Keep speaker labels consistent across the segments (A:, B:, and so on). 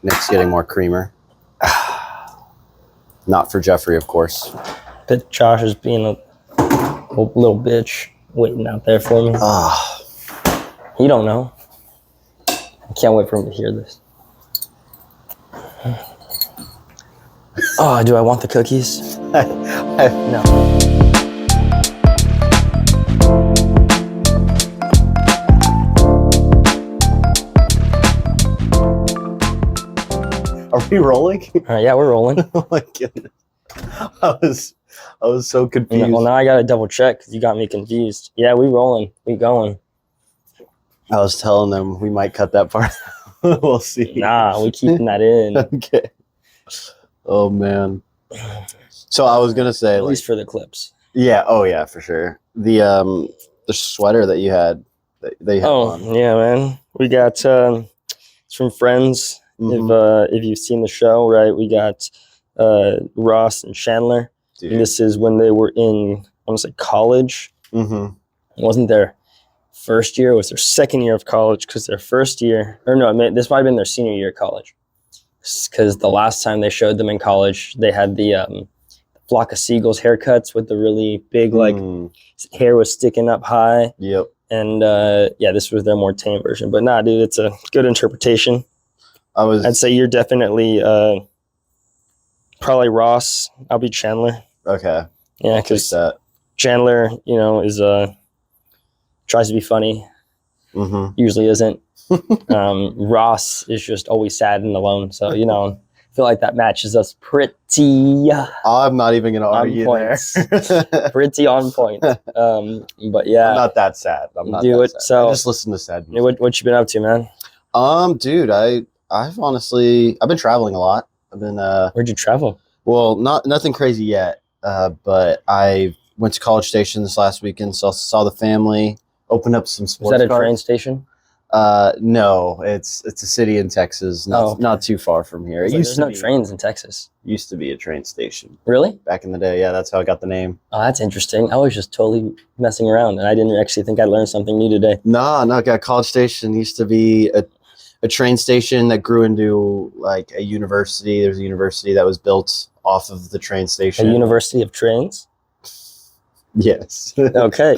A: Nick's getting more creamer. Not for Jeffrey, of course.
B: But Josh is being a little bitch waiting out there for me. He don't know. I can't wait for him to hear this. Oh, do I want the cookies? No.
A: Are we rolling?
B: All right, yeah, we're rolling.
A: Oh my goodness. I was so confused.
B: Well, now I gotta double check because you got me confused. Yeah, we rolling. We going.
A: I was telling them we might cut that part. We'll see.
B: Nah, we keeping that in.
A: Okay. Oh man. So I was gonna say,
B: At least for the clips.
A: Yeah. Oh yeah, for sure. The sweater that you had, they had on.
B: Yeah, man. We got it's from friends. If you've seen the show, right? We got Ross and Chandler.
A: Dude.
B: And this is when they were in, I want to say college. It wasn't their first year. It was their second year of college because their first year, or no, this might have been their senior year of college. Because the last time they showed them in college, they had the flock of seagulls haircuts with the really big, like, hair was sticking up high.
A: Yep.
B: And yeah, this was their more tame version. But nah, dude, it's a good interpretation. I'd say you're definitely probably Ross. I'll be Chandler.
A: Okay.
B: Yeah, because Chandler, you know, is tries to be funny. Usually isn't. Ross is just always sad and alone. So, you know, I feel like that matches us pretty.
A: I'm not even gonna argue there.
B: Pretty on point. But yeah,
A: I'm not that sad. I'm not
B: do
A: that
B: it.
A: sad.
B: So
A: I just listen to sad music.
B: What you been up to, man?
A: Dude, I've honestly been traveling a lot. I've been
B: Where'd you travel?
A: Well, nothing crazy yet. But I went to College Station this last weekend, saw the family, opened up some sports.
B: Is that a
A: cards.
B: train station?
A: No, it's a city in Texas, not too far from here.
B: There's no trains in Texas.
A: Used to be a train station.
B: Really?
A: Back in the day, yeah, that's how I got the name.
B: Oh, that's interesting. I was just totally messing around, and I didn't actually think I learned something new today.
A: No, College Station used to be a train station that grew into like a university. There's a university that was built off of the train station.
B: A university of trains?
A: Yes.
B: Okay.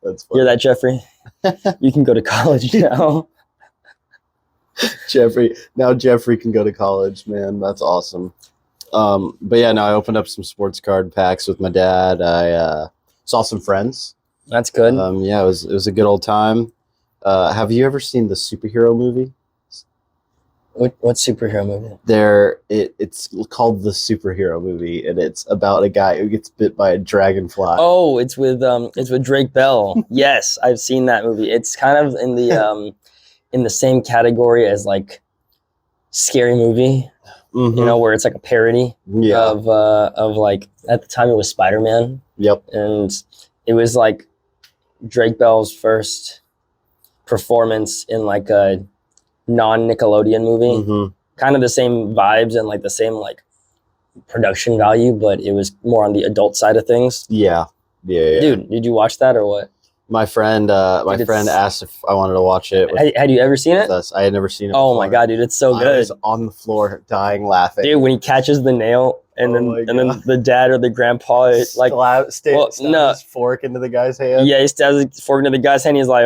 A: That's funny.
B: Hear that, Jeffrey? You can go to college now.
A: Jeffrey can go to college, man. That's awesome. But yeah, no, I opened up some sports card packs with my dad. I saw some friends.
B: That's good.
A: Yeah, it was a good old time. Have you ever seen the superhero movie?
B: What superhero movie?
A: It's called The Superhero Movie, and it's about a guy who gets bit by a dragonfly.
B: Oh, it's with Drake Bell. Yes, I've seen that movie. It's kind of in the same category as like Scary Movie. You know, where it's like a parody of like, at the time it was Spider-Man. Yep. And it was like Drake Bell's first performance in like a non-Nickelodeon movie. Kind of the same vibes and like the same like production value, but it was more on the adult side of things. Yeah. Dude, did you watch that or what?
A: My friend asked if I wanted to watch it.
B: Had you ever seen it?
A: I had never seen it.
B: Oh my god, dude, it's so good.
A: I was on the floor dying laughing.
B: Dude, when he catches the nail and then the dad or the grandpa
A: stabs his fork into the guy's hand.
B: Yeah, he stabs the fork into the guy's hand. He's like,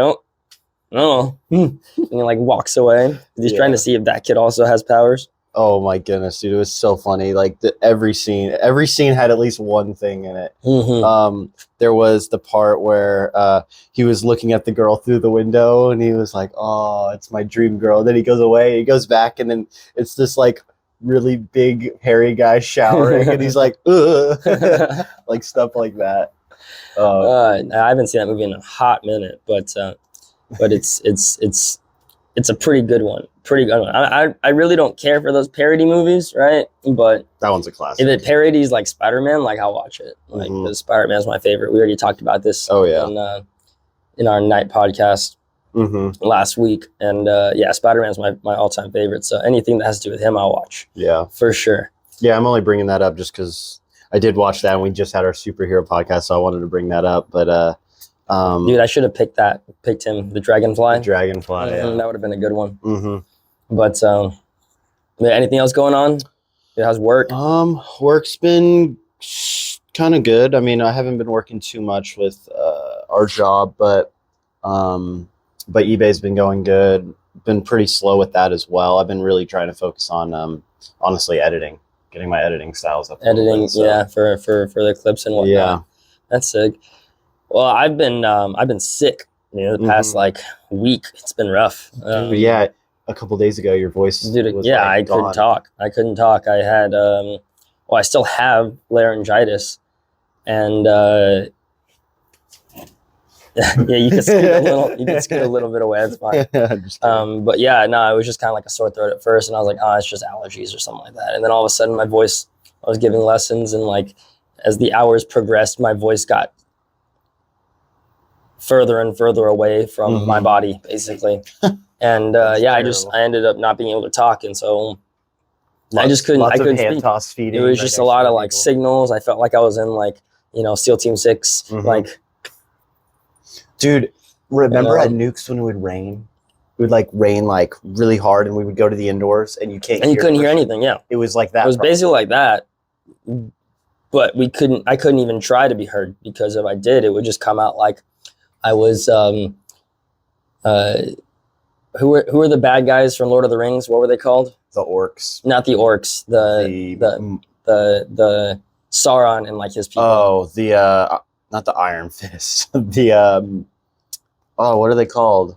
B: and he like walks away. He's trying to see if that kid also has powers.
A: Oh my goodness, dude, it was so funny. Like every scene had at least one thing in it. There was the part where he was looking at the girl through the window and he was like, "Oh, it's my dream girl." Then he goes away, he goes back, and then it's this like really big hairy guy showering, and he's like, "Ugh," like stuff like that.
B: I haven't seen that movie in a hot minute, but it's a pretty good one. I really don't care for those parody movies, right? But
A: that one's a classic.
B: If it parodies like Spider-Man, like I'll watch it. Like Spider-Man's my favorite. We already talked about this.
A: Oh yeah.
B: In our night podcast last week, and Spider-Man's my all-time favorite. So anything that has to do with him, I'll watch. Yeah, for sure.
A: Yeah, I'm only bringing that up just because I did watch that, and we just had our superhero podcast, so I wanted to bring that up. But
B: dude, I should have picked him, the Dragonfly.
A: Yeah.
B: That would have been a good one. But Anything else going on? Yeah, how's work?
A: Work's been kind of good. I mean, I haven't been working too much with our job, but eBay's been going good. Been pretty slow with that as well. I've been really trying to focus on honestly editing, getting my editing styles up.
B: Editing, yeah, for the clips and whatnot.
A: Yeah,
B: that's sick. Well, I've been sick. The past like week, it's been rough.
A: Dude, yeah, a couple days ago, your voice.
B: Dude,
A: was
B: yeah,
A: like
B: I couldn't talk. I had well, I still have laryngitis, and yeah, you can scoot a little. You can scoot a little bit away. It's fine. But yeah, no, it was just kind of like a sore throat at first, and I was like, oh, it's just allergies or something like that. And then all of a sudden, my voice. I was giving lessons, and like as the hours progressed, my voice got further and further away from my body, basically. And yeah, I ended up not being able to talk, and so I just couldn't. I couldn't speak.
A: Toss feeding.
B: It was just a lot of like signals. I felt like I was in like SEAL Team 6, like.
A: Dude, remember at Nukes when it would rain? It would like rain like really hard, and we would go to the indoors, and you couldn't hear
B: anything. Yeah,
A: it was like that.
B: It was basically like that, but I couldn't even try to be heard, because if I did, it would just come out like I was. Who are the bad guys from Lord of the Rings? What were they called?
A: The orcs.
B: Not the orcs. The Sauron and like his people.
A: Oh, not the Iron Fist. The what are they called?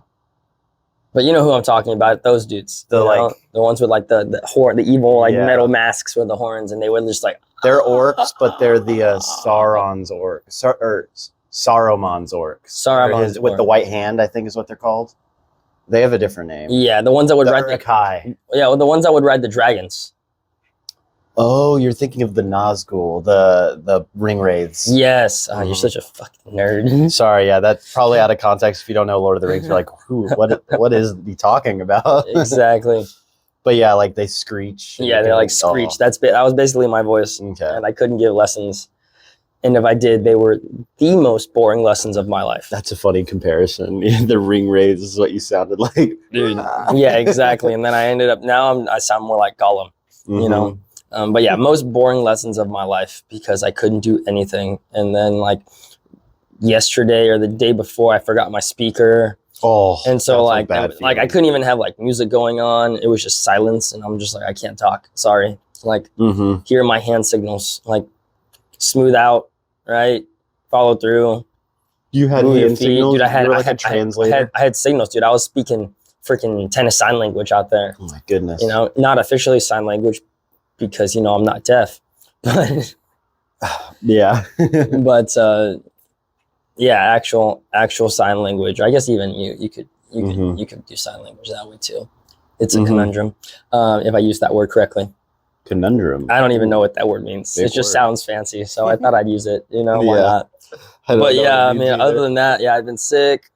B: But you know who I'm talking about? Those dudes. The ones with like the evil metal masks with the horns, and they were just like.
A: They're orcs, but they're the Sauron's orcs, or Saruman's orcs.
B: Saruman's
A: with the white hand, I think is what they're called. They have a different name.
B: Yeah, the ones that would ride
A: the
B: Yeah, the ones that would ride the dragons.
A: Oh, you're thinking of the Nazgul, the ring wraiths.
B: Yes. Oh, you're such a fucking nerd.
A: Sorry, yeah, that's probably out of context. If you don't know Lord of the Rings, you're like, what is he talking about?
B: Exactly.
A: But yeah, like they screech.
B: Yeah, they like screech. That was basically my voice.
A: Okay.
B: And I couldn't give lessons. And if I did, they were the most boring lessons of my life.
A: That's a funny comparison. The ring wraiths is what you sounded like.
B: Dude. Yeah, exactly. And then I ended up, I sound more like Gollum, But yeah, most boring lessons of my life, because I couldn't do anything. And then like yesterday or the day before, I forgot my speaker.
A: Oh,
B: and so I couldn't even have like music going on. It was just silence, and I'm just like, I can't talk. Sorry. Like here are my hand signals. Like smooth out, right? Follow through.
A: You had hand signals.
B: Dude, I had
A: a translator.
B: I had signals, dude. I was speaking freaking tennis sign language out there.
A: Oh my goodness.
B: Not officially sign language, because I'm not deaf. But
A: yeah.
B: But yeah, actual sign language. I guess even you could do sign language that way too. It's a conundrum, if I use that word correctly.
A: Conundrum.
B: I don't even know what that word means. It just sounds fancy, so I thought I'd use it. Why not? But yeah, I mean, other than that, yeah, I've been sick.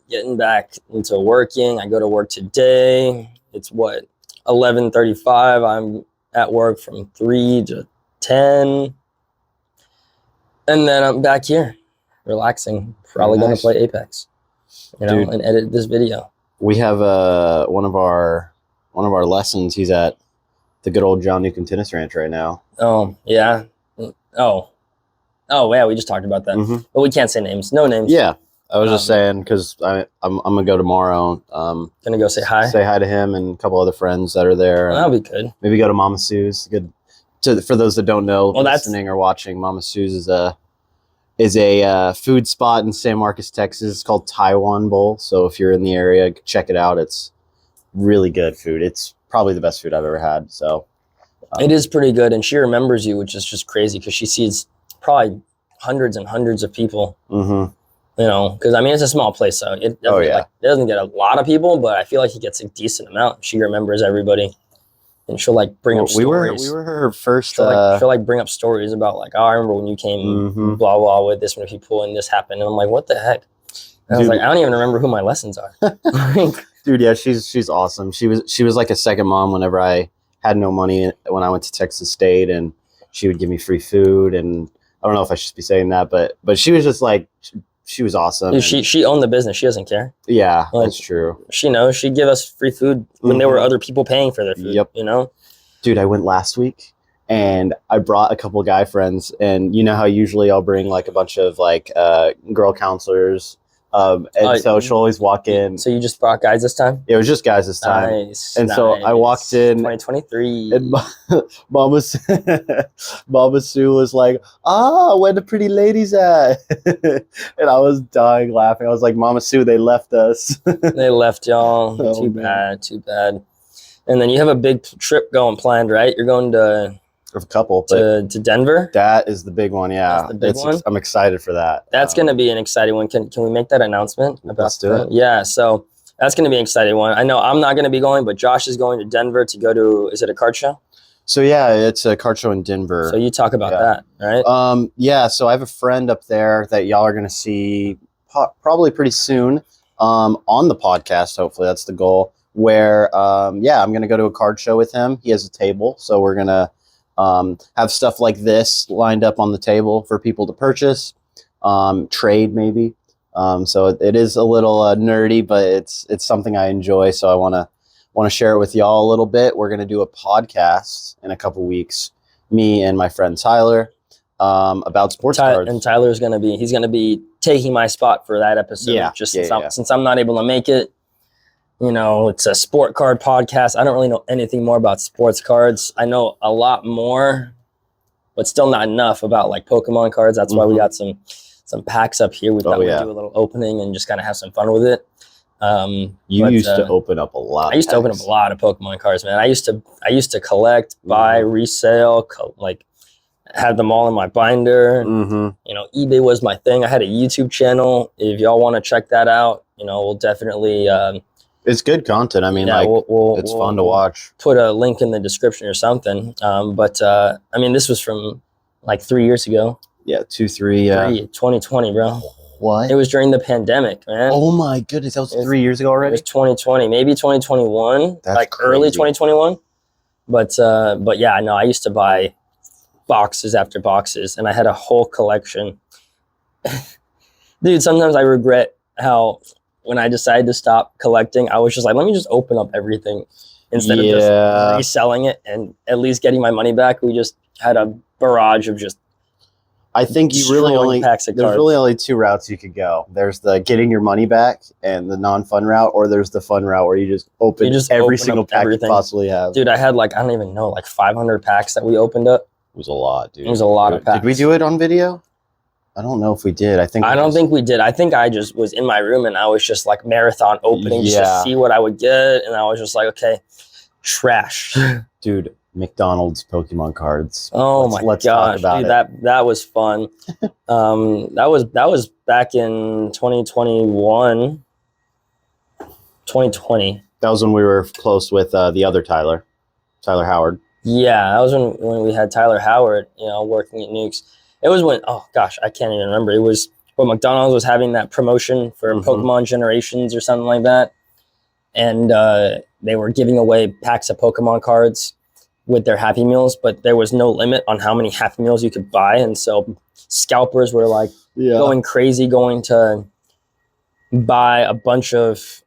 B: Getting back into working. I go to work today. It's 11:35. I'm at work from 3 to 10, and then I'm back here, relaxing. Probably gonna play Apex, Dude, and edit this video.
A: We have one of our lessons. He's at the good old John Newcomb Tennis Ranch right now.
B: Oh yeah. Oh yeah. We just talked about that, but we can't say names. No names.
A: Yeah. I was just saying, because I'm gonna go tomorrow.
B: Gonna go say hi.
A: Say hi to him and a couple other friends that are there.
B: That'll be good.
A: Maybe go to Mama Sue's. Good. For those that don't know, listening or watching, Mama Sue's is a food spot in San Marcos, Texas. It's called Taiwan Bowl. So if you're in the area, check it out. It's really good food. It's probably the best food I've ever had. So
B: it is pretty good, and she remembers you, which is just crazy, because she sees probably hundreds and hundreds of people. Because I mean, it's a small place, so it doesn't get a lot of people, but I feel like he gets a decent amount. She remembers everybody, and she'll like bring up stories.
A: We were her first.
B: She'll bring up stories about like, oh, I remember when you came, blah blah, with this many people, and this happened, and I'm like, what the heck? And I was like, I don't even remember who my lessons are.
A: Dude, yeah, she's awesome. She was like a second mom whenever I had no money when I went to Texas State, and she would give me free food, and I don't know if I should be saying that, but she was just like. She was awesome.
B: Dude, she owned the business. She doesn't care.
A: Yeah, that's true.
B: She knows. She'd give us free food when there were other people paying for their food. Yep.
A: Dude, I went last week and I brought a couple of guy friends, and you know how usually I'll bring like a bunch of like girl counselors. And so she'll always walk in.
B: So you just brought guys this time?
A: It was just guys this time.
B: Nice.
A: And so I walked in.
B: 2023.
A: And Mama Sue was like, where the pretty ladies at? And I was dying laughing. I was like, Mama Sue, they left us.
B: They left y'all.
A: Oh,
B: too
A: man.
B: bad. And then you have a big trip planned, right? You're going to
A: A couple, but
B: to Denver.
A: that is the big one. Yeah,
B: That's the big one?
A: I'm excited for that.
B: That's going to be an exciting one. Can we make that announcement?
A: Let's do it.
B: Yeah, so that's going to be an exciting one. I know I'm not going to be going, but Josh is going to Denver to go to, is it a kart show?
A: So yeah, it's a kart show in Denver.
B: So you talk about that, right?
A: Yeah, so I have a friend up there that y'all are going to see probably pretty soon on the podcast. Hopefully that's the goal. Where, I'm going to go to a card show with him. He has a table, so we're going to have stuff like this lined up on the table for people to purchase, trade maybe. So it is a little nerdy, but it's something I enjoy. So I want to share it with y'all a little bit. We're going to do a podcast in a couple weeks, me and my friend Tyler, about sports cards.
B: And Tyler's going to be taking my spot for that episode.
A: Yeah,
B: since I'm not able to make it. You know, it's a sport card podcast. I don't really know anything more about sports cards. I know a lot more, but still not enough about like Pokemon cards. That's why we got some packs up here. We thought we'd do a little opening and just kind of have some fun with it.
A: You used to open up a lot.
B: I used to open up a lot of Pokemon cards, man. I used to collect, buy, resale, had them all in my binder. You know, eBay was my thing. I had a YouTube channel. If y'all want to check that out, you know, we'll definitely.
A: It's good content. I mean, it's fun to watch.
B: Put a link in the description or something. But I mean, this was from like 3 years ago.
A: Yeah, 2020,
B: bro.
A: What?
B: It was during the pandemic, man.
A: Oh my goodness, that was 3 years ago already?
B: It was 2020, maybe 2021.
A: That's
B: like
A: crazy.
B: Early 2021. But yeah, no, I used to buy boxes after boxes, and I had a whole collection. Dude, sometimes I regret how when I decided to stop collecting, I was just like, let me just open up everything instead of just reselling it and at least getting my money back. We just had a barrage of just
A: I think there's really only two routes you could go. There's the getting your money back and the non-fun route, or there's the fun route where you just open every single pack you possibly have.
B: Dude, I had I don't even know, 500 packs that we opened up.
A: It was a lot, dude.
B: It was a lot of packs.
A: Did we do it on video? I don't know if we did. I don't
B: think we did. I think I just was in my room and I was just marathon opening just to see what I would get. And I was just like, okay, trash.
A: Dude, McDonald's Pokemon cards.
B: Oh let's gosh, talk about dude, that was fun. That was back in 2021. 2020.
A: That was when we were close with the other Tyler Howard.
B: Yeah, that was when we had Tyler Howard, working at Nukes. It was when, oh gosh, I can't even remember. It was when McDonald's was having that promotion for Pokemon Generations or something like that. And they were giving away packs of Pokemon cards with their Happy Meals, but there was no limit on how many Happy Meals you could buy. And so scalpers were going crazy, going to buy a bunch of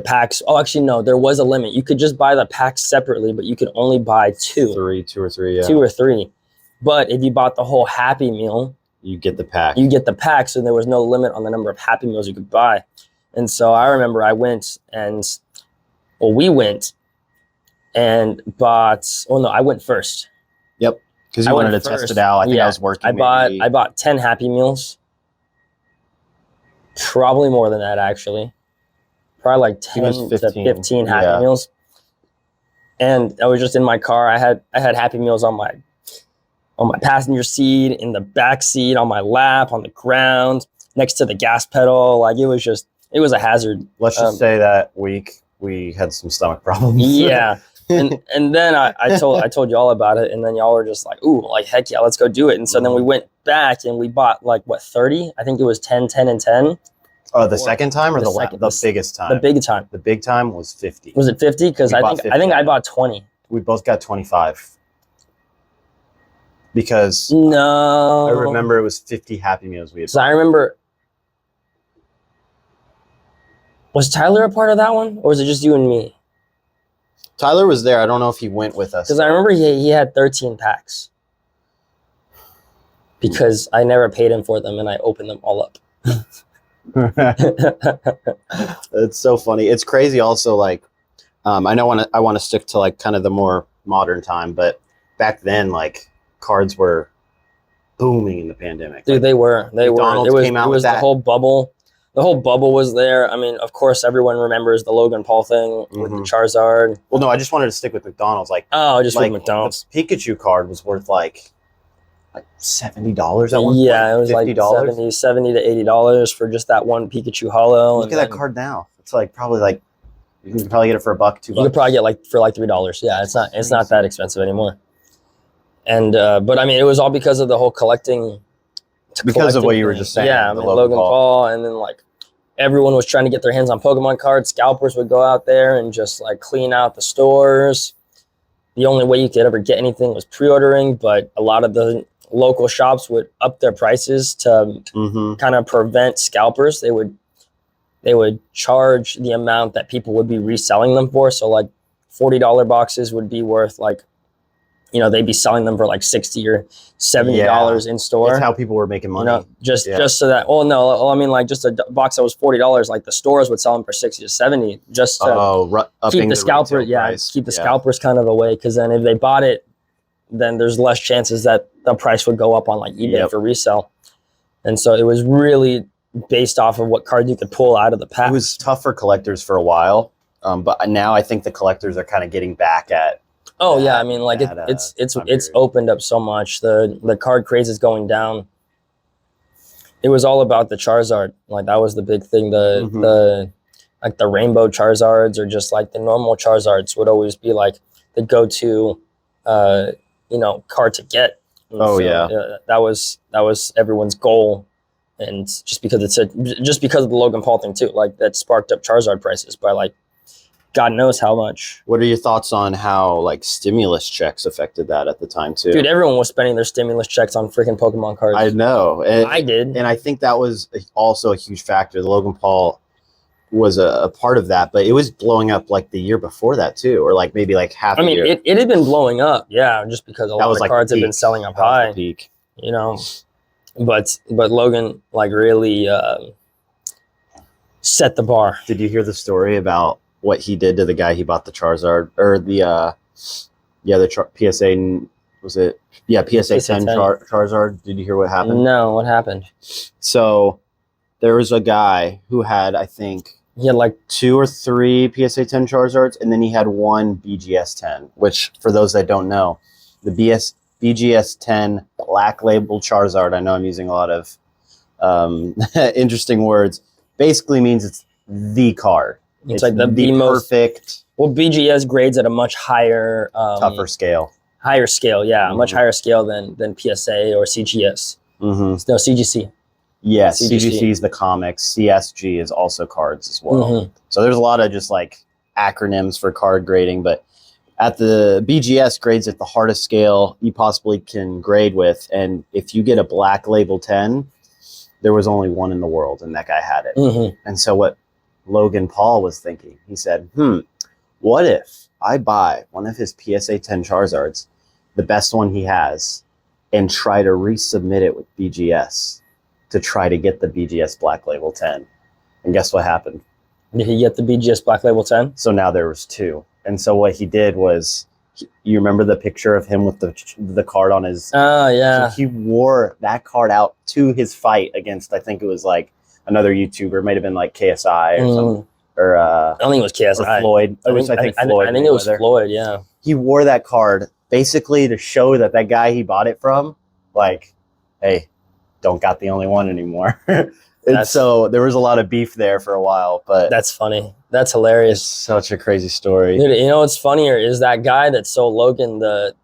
B: packs. Oh, actually, no, there was a limit. You could just buy the packs separately, but you could only buy two or three. But if you bought the whole Happy Meal,
A: you get the pack.
B: So there was no limit on the number of Happy Meals you could buy. And so I remember we went and bought. Oh no, I went first.
A: Yep, because you wanted to test it out. I think I was working.
B: I bought 10 Happy Meals. Probably more than that, actually. Probably 10 to 15 Happy Meals. And I was just in my car. I had Happy Meals on my passenger seat, in the back seat, on my lap, on the ground, next to the gas pedal. It was a hazard.
A: Let's just say that week we had some stomach problems.
B: Yeah. and then I told y'all about it, and then y'all were just like, ooh, heck yeah, let's go do it. And so then we went back and we bought 30? I think it was 10, 10, and 10.
A: Oh, the second time or the biggest time?
B: The big time.
A: The big time was 50.
B: Was it 50? Because I think I bought 20.
A: We both got 25. Because
B: no,
A: I remember it was 50 Happy Meals we had.
B: So I remember. Was Tyler a part of that one, or was it just you and me?
A: Tyler was there. I don't know if he went with us.
B: Because I remember he had 13 packs. Because I never paid him for them, and I opened them all up.
A: It's so funny. It's crazy. Also, like, I know I want to stick to like kind of the more modern time, but back then, like, cards were booming in the pandemic.
B: Dude,
A: like,
B: they were.
A: McDonald's came out
B: it
A: with
B: was
A: that.
B: the whole bubble. The whole bubble was there. I mean, of course, everyone remembers the Logan Paul thing with the Charizard.
A: Well, no, I just wanted to stick with McDonald's. Like,
B: just
A: like
B: with McDonald's.
A: the Pikachu card was worth like $70 at one point.
B: Yeah, it was like
A: $50.
B: $70 to $80 for just that one Pikachu holo.
A: Look at that card now. It's like probably like you can probably get it for $1, $2.
B: You could probably get like for like $3. Yeah, it's not that expensive anymore. And but I mean, it was all because of the whole collecting.
A: Because of what you were just saying.
B: Yeah, I mean, Logan Paul, and then like everyone was trying to get their hands on Pokemon cards. Scalpers would go out there and just like clean out the stores. The only way you could ever get anything was pre-ordering, but a lot of the local shops would up their prices to kind of prevent scalpers. They would charge the amount that people would be reselling them for. So like $40 boxes would be worth like, they'd be selling them for like $60 or $70 in store.
A: That's how people were making money.
B: Just so that. Oh no, I mean like just a box that was $40. Like the stores would sell them for $60 to $70 just to keep the scalper. Keep the scalpers kind of away. Because then if they bought it, then there's less chances that the price would go up on like eBay for resale. And so it was really based off of what card you could pull out of the pack.
A: It was tough for collectors for a while, but now I think the collectors are kind of getting back at.
B: Oh yeah, I mean, like it's opened up so much. The card craze is going down. It was all about the Charizard. Like that was the big thing. The rainbow Charizards or just like the normal Charizards would always be like the go-to, card to get. And that was everyone's goal, and just because of the Logan Paul thing too, like that sparked up Charizard prices by like. God knows how much.
A: What are your thoughts on how like stimulus checks affected that at the time too?
B: Dude, everyone was spending their stimulus checks on freaking Pokemon cards.
A: I know.
B: I did.
A: And I think that was also a huge factor. Logan Paul was a part of that, but it was blowing up like the year before that too, or like maybe like half a year.
B: It had been blowing up, yeah, just because a lot of the cards had been selling up high.
A: Peak.
B: But Logan like really set the bar.
A: Did you hear the story about what he did to the guy he bought the Charizard or the PSA was it? Yeah, PSA 10 Charizard. Did you hear what happened?
B: No, what happened?
A: So there was a guy who had, I think, he had like 2 or 3 PSA 10 Charizards, and then he had one BGS 10, which for those that don't know, the BGS 10 Black Label Charizard, I know I'm using a lot of interesting words, basically means it's the card.
B: It's like the most
A: perfect.
B: Well, BGS grades at a much higher,
A: tougher scale.
B: Higher scale, yeah, much higher scale than PSA or CGS. No, CGC.
A: Yes, CGC is the comics. CSG is also cards as well. So there's a lot of just like acronyms for card grading, but at the BGS grades at the hardest scale you possibly can grade with, and if you get a Black Label 10, there was only one in the world, and that guy had it. And so what Logan Paul was thinking, he said, what if I buy one of his PSA 10 Charizards, the best one he has, and try to resubmit it with BGS to try to get the BGS Black Label 10? And guess what happened?
B: Did he get the BGS Black Label 10?
A: So now there was 2. And so what he did was, you remember the picture of him with the card on his...
B: Oh, yeah.
A: So he wore that card out to his fight against, I think it was like, another YouTuber. It might have been like KSI or something. Or
B: I don't think it was KSI.
A: Or Floyd. I think Floyd.
B: I think it was Floyd, yeah.
A: He wore that card basically to show that guy he bought it from, like, hey, don't got the only one anymore. And so there was a lot of beef there for a while, but
B: that's funny. That's hilarious.
A: It's such a crazy story.
B: Dude, you know what's funnier is that guy that sold Logan the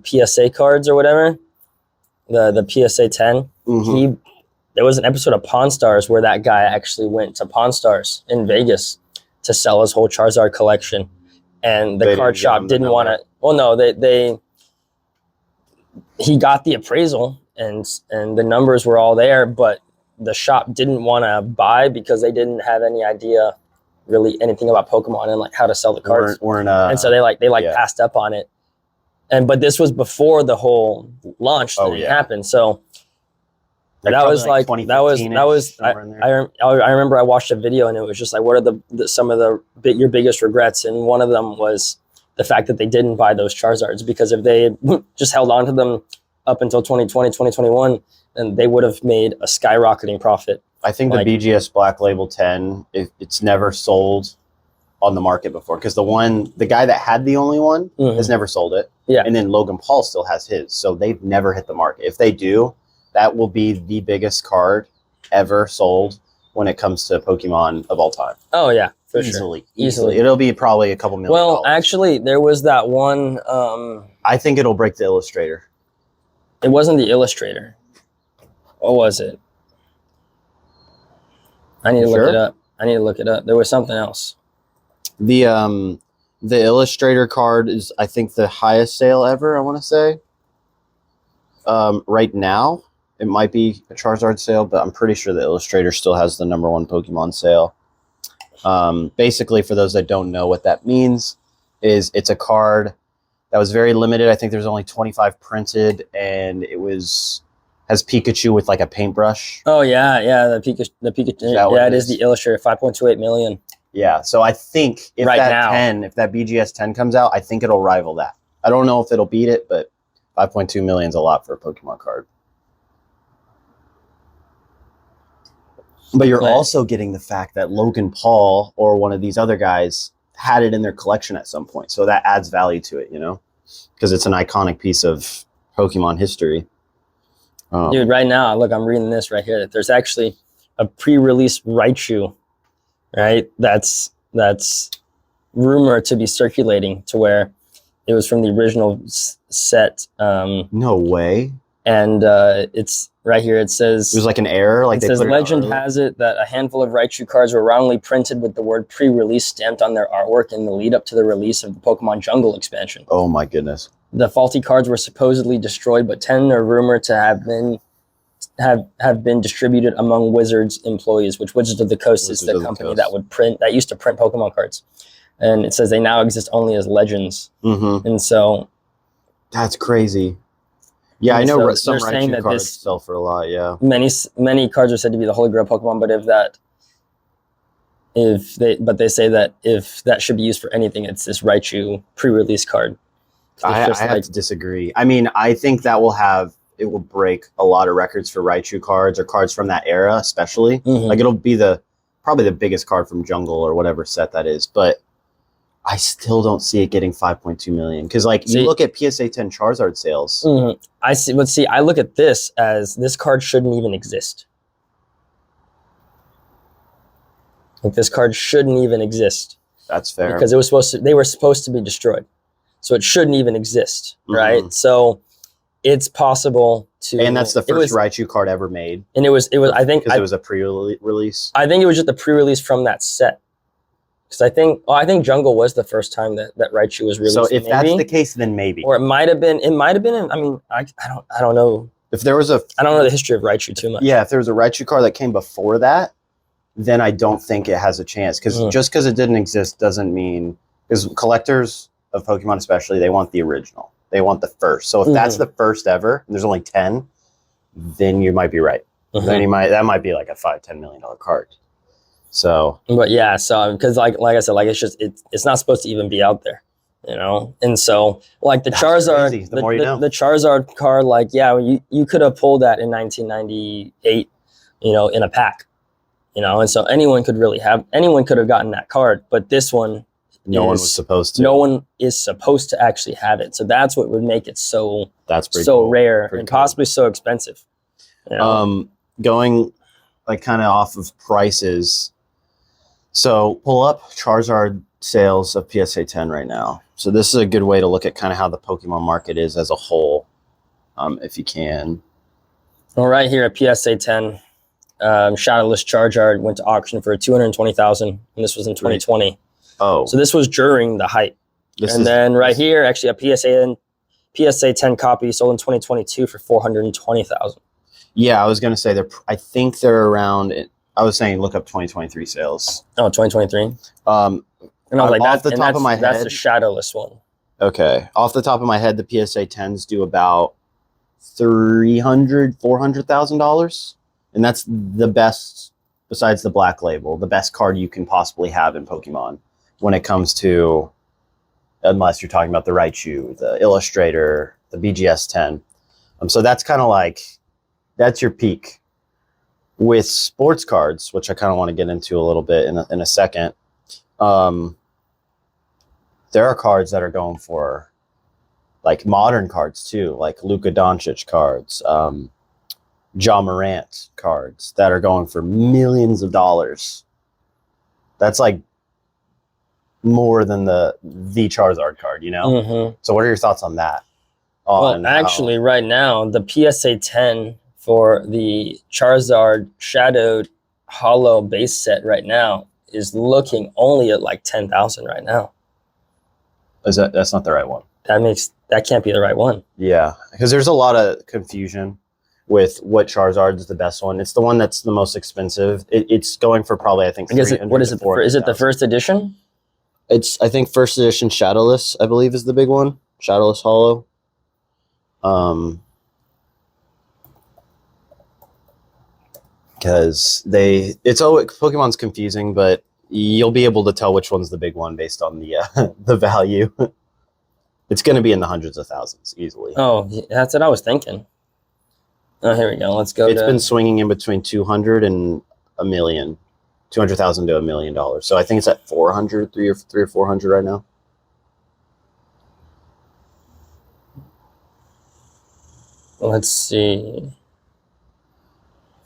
B: PSA cards or whatever, the PSA 10. There was an episode of Pawn Stars where that guy actually went to Pawn Stars in Vegas to sell his whole Charizard collection, and the card shop didn't want to. Well, no, he got the appraisal and the numbers were all there, but the shop didn't want to buy because they didn't have any idea really anything about Pokemon and like how to sell the cards. And so they passed up on it. But this was before the whole launch thing happened. So that was like I remember I watched a video and it was just like, what are some of your biggest regrets? And one of them was the fact that they didn't buy those Charizards, because if they had just held on to them up until 2020, 2021, then they would have made a skyrocketing profit.
A: I think the BGS Black Label 10, it's never sold on the market before, because the guy that had the only one has never sold it.
B: Yeah.
A: And then Logan Paul still has his. So they've never hit the market. If they do, that will be the biggest card ever sold when it comes to Pokemon of all time.
B: Oh, yeah. For
A: Easily.
B: Sure.
A: It'll be probably a couple $1 million.
B: Well, actually, there was that one.
A: I think it'll break the Illustrator.
B: It wasn't the Illustrator. What was it? I need to look it up. There was something else.
A: The Illustrator card is, I think, the highest sale ever, I want to say. Right now, it might be a Charizard sale, but I'm pretty sure the Illustrator still has the #1 Pokemon sale. Basically, for those that don't know what that means, it's a card that was very limited. I think there's only 25 printed, and has Pikachu with like a paintbrush.
B: Oh yeah, the Pikachu. Yeah, it is the Illustrator, 5.28 million.
A: Yeah, so I think if that BGS 10 comes out, I think it'll rival that. I don't know if it'll beat it, but 5.2 million is a lot for a Pokemon card. But you're also getting the fact that Logan Paul or one of these other guys had it in their collection at some point. So that adds value to it, because it's an iconic piece of Pokemon history.
B: Dude, right now, look, I'm reading this right here, that there's actually a pre-release Raichu, right? That's rumored to be circulating, to where it was from the original set.
A: No way.
B: And it's right here. It says
A: it was like an error. Like
B: it says, legend has it that a handful of Raichu cards were wrongly printed with the word pre-release stamped on their artwork in the lead up to the release of the Pokemon Jungle expansion.
A: Oh my goodness.
B: The faulty cards were supposedly destroyed, but 10 are rumored to have been distributed among Wizards employees, which Wizards of the Coast is the company that used to print Pokemon cards. And it says they now exist only as legends. Mm-hmm. And so
A: that's crazy. Yeah, I know some Raichu cards sell for a lot, yeah.
B: Many cards are said to be the Holy Grail Pokemon, but they say that if that should be used for anything, it's this Raichu pre-release card.
A: I have to disagree. I mean, I think it will break a lot of records for Raichu cards, or cards from that era especially. Mm-hmm. Like, it'll be probably the biggest card from Jungle or whatever set that is, but I still don't see it getting 5.2 million. Because you look at PSA 10 Charizard sales.
B: Mm-hmm. I see. But see, I look at this as this card shouldn't even exist. Like, this card shouldn't even exist.
A: That's fair.
B: Because they were supposed to be destroyed. So it shouldn't even exist, right? Mm-hmm. So it's possible to...
A: And that's the first Raichu card ever made.
B: And it was I think...
A: Because it was a pre-release?
B: I think it was just a pre-release from that set. Because I think Jungle was the first time that Raichu was released.
A: So if that's the case, then maybe.
B: Or it might have been, I mean, I don't know.
A: If there was
B: I don't know the history of Raichu too much.
A: Yeah, if there was a Raichu card that came before that, then I don't think it has a chance. Because just because it didn't exist doesn't mean... Because collectors of Pokemon especially, they want the original. They want the first. So if that's the first ever, and there's only 10, then you might be right. Mm-hmm. Then that might be like a $5-10 million card. So,
B: but yeah, so because like I said, like it's not supposed to even be out there, And so like the Charizard, the Charizard card, like you could have pulled that in 1998, in a pack, and so anyone could have gotten that card, but this one.
A: No one was supposed to.
B: No one is supposed to actually have it. So that's what would make it so
A: cool.
B: rare and possibly so expensive.
A: Going like kind of off of prices. So pull up Charizard sales of PSA 10 right now. So this is a good way to look at kind of how the Pokemon market is as a whole, if you can.
B: Well, right here at PSA 10, Shadowless Charizard went to auction for $220,000, and this was in 2020.
A: Oh,
B: so this was during the hype. Then right here, actually, a PSA 10 copy sold in 2022 for $420,000.
A: Yeah, I was gonna say I think they're around I was saying look up 2023 sales.
B: Oh, 2023. And I was like,
A: off the top of my head,
B: that's the shadowless one.
A: Okay, off the top of my head, the PSA 10s do about $400,000, and that's the best besides the black label, the best card you can possibly have in Pokemon when it comes to, unless you're talking about the Raichu, the Illustrator, the BGS 10. So that's kind of like, that's your peak. With sports cards, which I kind of want to get into a little bit in a second, there are cards that are going for, like modern cards too, like Luka Doncic cards, Ja Morant cards that are going for millions of dollars. That's like more than the Charizard card, you know?
B: Mm-hmm.
A: So what are your thoughts on that?
B: Well, actually, right now, the PSA 10 for the Charizard Shadowed Hollow base set right now is looking only at like 10,000 right now.
A: That's not the right one.
B: That can't be the right one.
A: Yeah, because there's a lot of confusion with what Charizard is the best one. It's the one that's the most expensive. It's going for probably, I think,
B: what is it? Is it the first edition?
A: It's, I think, first edition Shadowless, I believe, is the big one. Shadowless Hollow. Because Pokemon's confusing, but you'll be able to tell which one's the big one based on the the value. It's going to be in the hundreds of thousands easily.
B: Oh, that's what I was thinking. Oh, here we go. Let's go.
A: It's been swinging in between 200 and a million, 200,000 to $1 million. So I think it's at 400, three or 400 right now.
B: Let's see.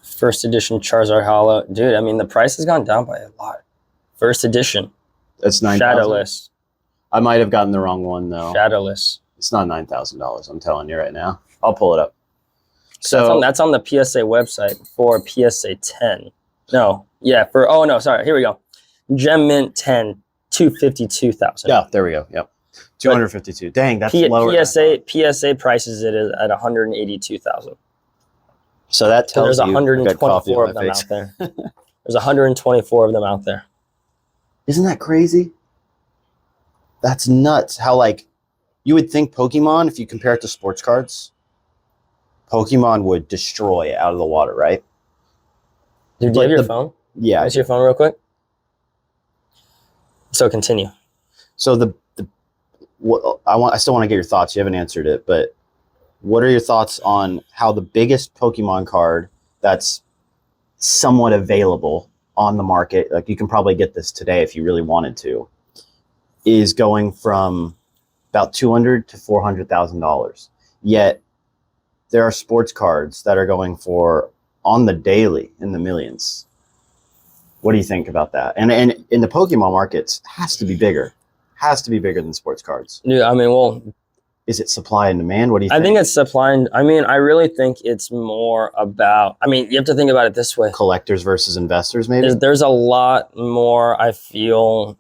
B: First edition Charizard Hollow. Dude, I mean, the price has gone down by a lot. First edition.
A: That's $9,000.
B: Shadowless.
A: I might have gotten the wrong one, though.
B: Shadowless.
A: It's not $9,000, I'm telling you right now. I'll pull it up. So
B: that's on the PSA website for PSA 10. No. Yeah, oh, no, sorry. Here we go. Gem Mint 10, 252,000.
A: Yeah, there we go. Yep. 252. Dang, that's lower.
B: PSA prices it at 182,000.
A: So that tells
B: there's
A: you
B: 124 of them out there. There's 124 of them out there.
A: Isn't that crazy? That's nuts. How, like, you would think Pokemon, if you compare it to sports cards, Pokemon would destroy it out of the water, right?
B: Dude, do you have your phone?
A: Yeah.
B: What's your phone real quick? So continue.
A: So I still want to get your thoughts. You haven't answered it, but what are your thoughts on how the biggest Pokemon card that's somewhat available on the market, like you can probably get this today if you really wanted to, is going from about $200,000 to $400,000. Yet there are sports cards that are going for on the daily in the millions. What do you think about that? And in the Pokemon markets, has to be bigger. Has to be bigger than sports cards.
B: Dude, I mean, well,
A: is it supply and demand? What do you think?
B: I think it's supply and, I mean, I really think it's more about, I mean, you have to think about it this way.
A: Collectors versus investors, maybe?
B: There's a lot more, I feel,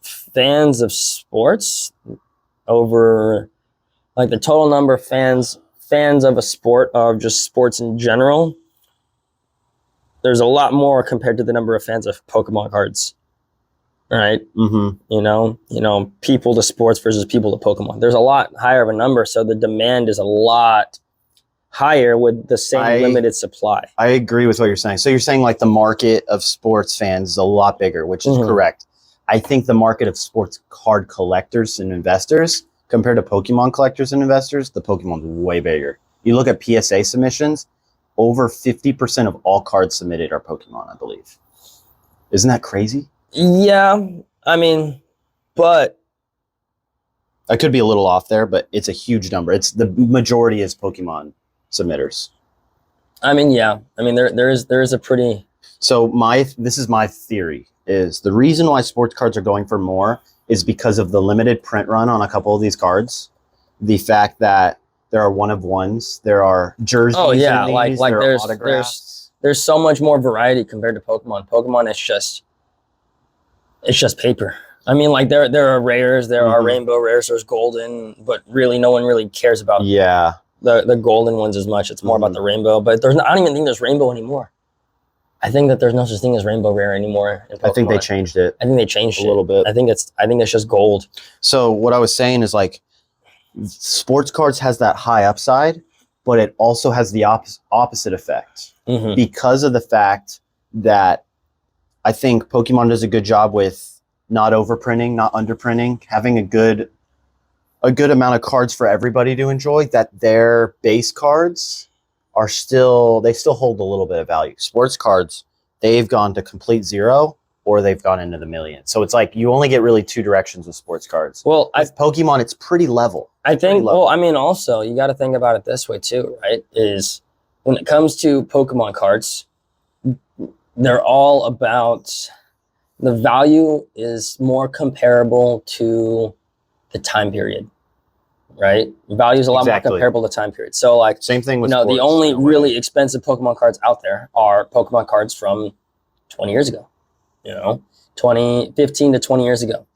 B: fans of sports over, like, the total number of fans of a sport, of just sports in general. There's a lot more compared to the number of fans of Pokemon cards. Right?
A: Mm-hmm.
B: You know, people to sports versus people to Pokemon. There's a lot higher of a number, so the demand is a lot higher with the same limited supply.
A: I agree with what you're saying. So you're saying like the market of sports fans is a lot bigger, which is correct. I think the market of sports card collectors and investors compared to Pokemon collectors and investors, the Pokemon's way bigger. You look at PSA submissions, over 50% of all cards submitted are Pokemon, I believe. Isn't that crazy?
B: Yeah, I mean, but
A: I could be a little off there, but it's a huge number. It's the majority is Pokemon submitters.
B: I mean, yeah. I mean, there is a pretty.
A: So this is my theory, is the reason why sports cards are going for more is because of the limited print run on a couple of these cards. The fact that there are one of ones, there are jerseys. Oh yeah,
B: like there's so much more variety compared to Pokemon. Pokemon is just paper. I mean, like there are rares, there are rainbow rares, there's golden, but really no one really cares about the golden ones as much. It's more about the rainbow, but I don't even think there's rainbow anymore. I think that there's no such thing as rainbow rare anymore in Pokemon.
A: I think they changed it.
B: I think they changed
A: a little bit.
B: I think it's just gold.
A: So what I was saying is like sports cards has that high upside, but it also has the opposite effect because of the fact that I think Pokemon does a good job with not overprinting, not underprinting, having a good amount of cards for everybody to enjoy, that their base cards are still hold a little bit of value. Sports cards, they've gone to complete zero or they've gone into the million. So it's like you only get really two directions with sports cards.
B: Well,
A: with Pokemon, it's pretty level.
B: I think, well, I mean, also, you got to think about it this way too, right? Is when it comes to Pokemon cards, they're all about the value is more comparable to the time period, right? Value is a lot more comparable to time period. So, like,
A: same thing with
B: sports, the only really expensive Pokemon cards out there are Pokemon cards from 20 years ago, 15 to 20 years ago.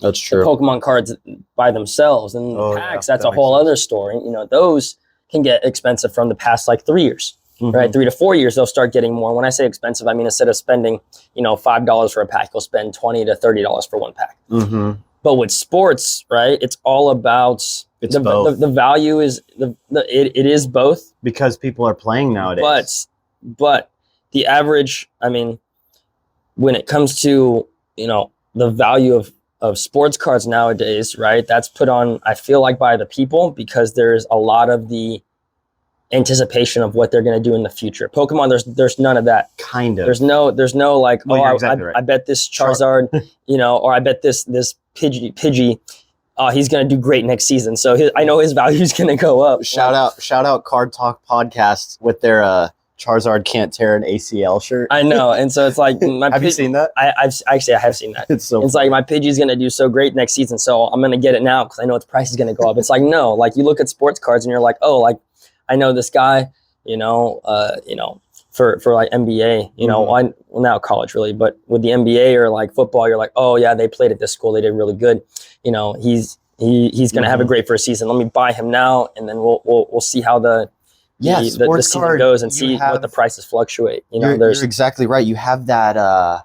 A: That's true.
B: The Pokemon cards by themselves and the packs, that's a whole other story. Those can get expensive from the past like 3 years, right? 3 to 4 years, they'll start getting more. When I say expensive, I mean, instead of spending, $5 for a pack, you'll spend $20 to $30 for one pack. But with sports, right, it's all about
A: both.
B: The value is it is both
A: because people are playing nowadays.
B: But the average, I mean, when it comes to the value of sports cards nowadays, right? That's put on, I feel like, by the people because there's a lot of the anticipation of what they're going to do in the future. Pokemon, there's none of that.
A: Kind of.
B: There's no like,
A: right.
B: I bet this Charizard, or I bet this Pidgey, he's going to do great next season. So I know his value is going to go up.
A: Shout out Card Talk Podcast with their Charizard can't tear an ACL shirt.
B: I know, and so it's like
A: have you seen that?
B: I have seen that.
A: It's
B: like my Pidgey's gonna do so great next season, so I'm gonna get it now because I know its price is gonna go up. It's like no, like you look at sports cards and you're like, oh, like I know this guy, for like NBA, well now college really, but with the NBA or like football, you're like, oh yeah, they played at this school, they did really good. He's gonna have a great first season. Let me buy him now, and then we'll see how the season goes and see what the prices fluctuate.
A: You're exactly right. You have that.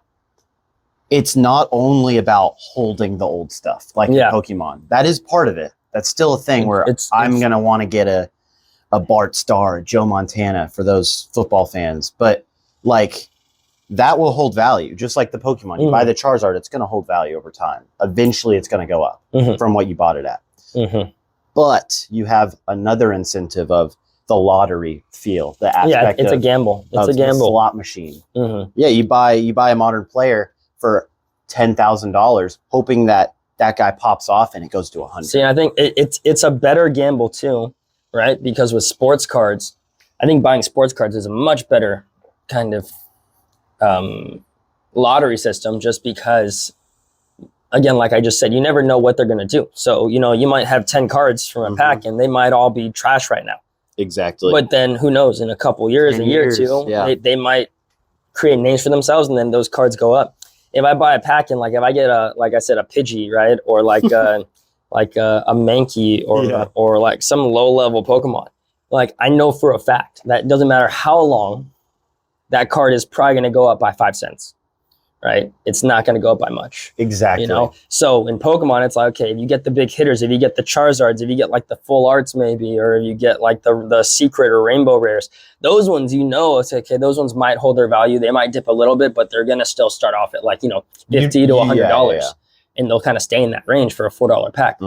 A: It's not only about holding the old stuff like Pokemon. That is part of it. That's still a thing where I'm gonna want to get a Bart Starr, Joe Montana for those football fans, but like that will hold value, just like the Pokemon. You buy the Charizard, it's gonna hold value over time. Eventually, it's gonna go up from what you bought it at. But you have another incentive of the lottery feel, the aspect
B: it's a gamble. It's a gamble.
A: The slot machine. Yeah, you buy a modern player for $10,000, hoping that guy pops off and it goes to 100.
B: See, I think it's a better gamble too, right? Because with sports cards, I think buying sports cards is a much better kind of lottery system, just because, again, like I just said, you never know what they're going to do. So you might have 10 cards from a pack, and they might all be trash right now.
A: Exactly.
B: But then who knows, in a couple years, a year or two, they might create names for themselves, and then those cards go up. If I buy a pack and like if I get a Pidgey, right, or like a Mankey or like some low level Pokemon, like I know for a fact that it doesn't matter how long, that card is probably going to go up by 5 cents. Right? It's not going to go up by much.
A: Exactly.
B: So in Pokemon, it's like, okay, if you get the big hitters, if you get the Charizards, if you get like the full arts maybe, or if you get like the secret or rainbow rares, those ones, it's okay, those ones might hold their value. They might dip a little bit, but they're going to still start off at like, $50 to $100. And they'll kind of stay in that range for a $4 pack.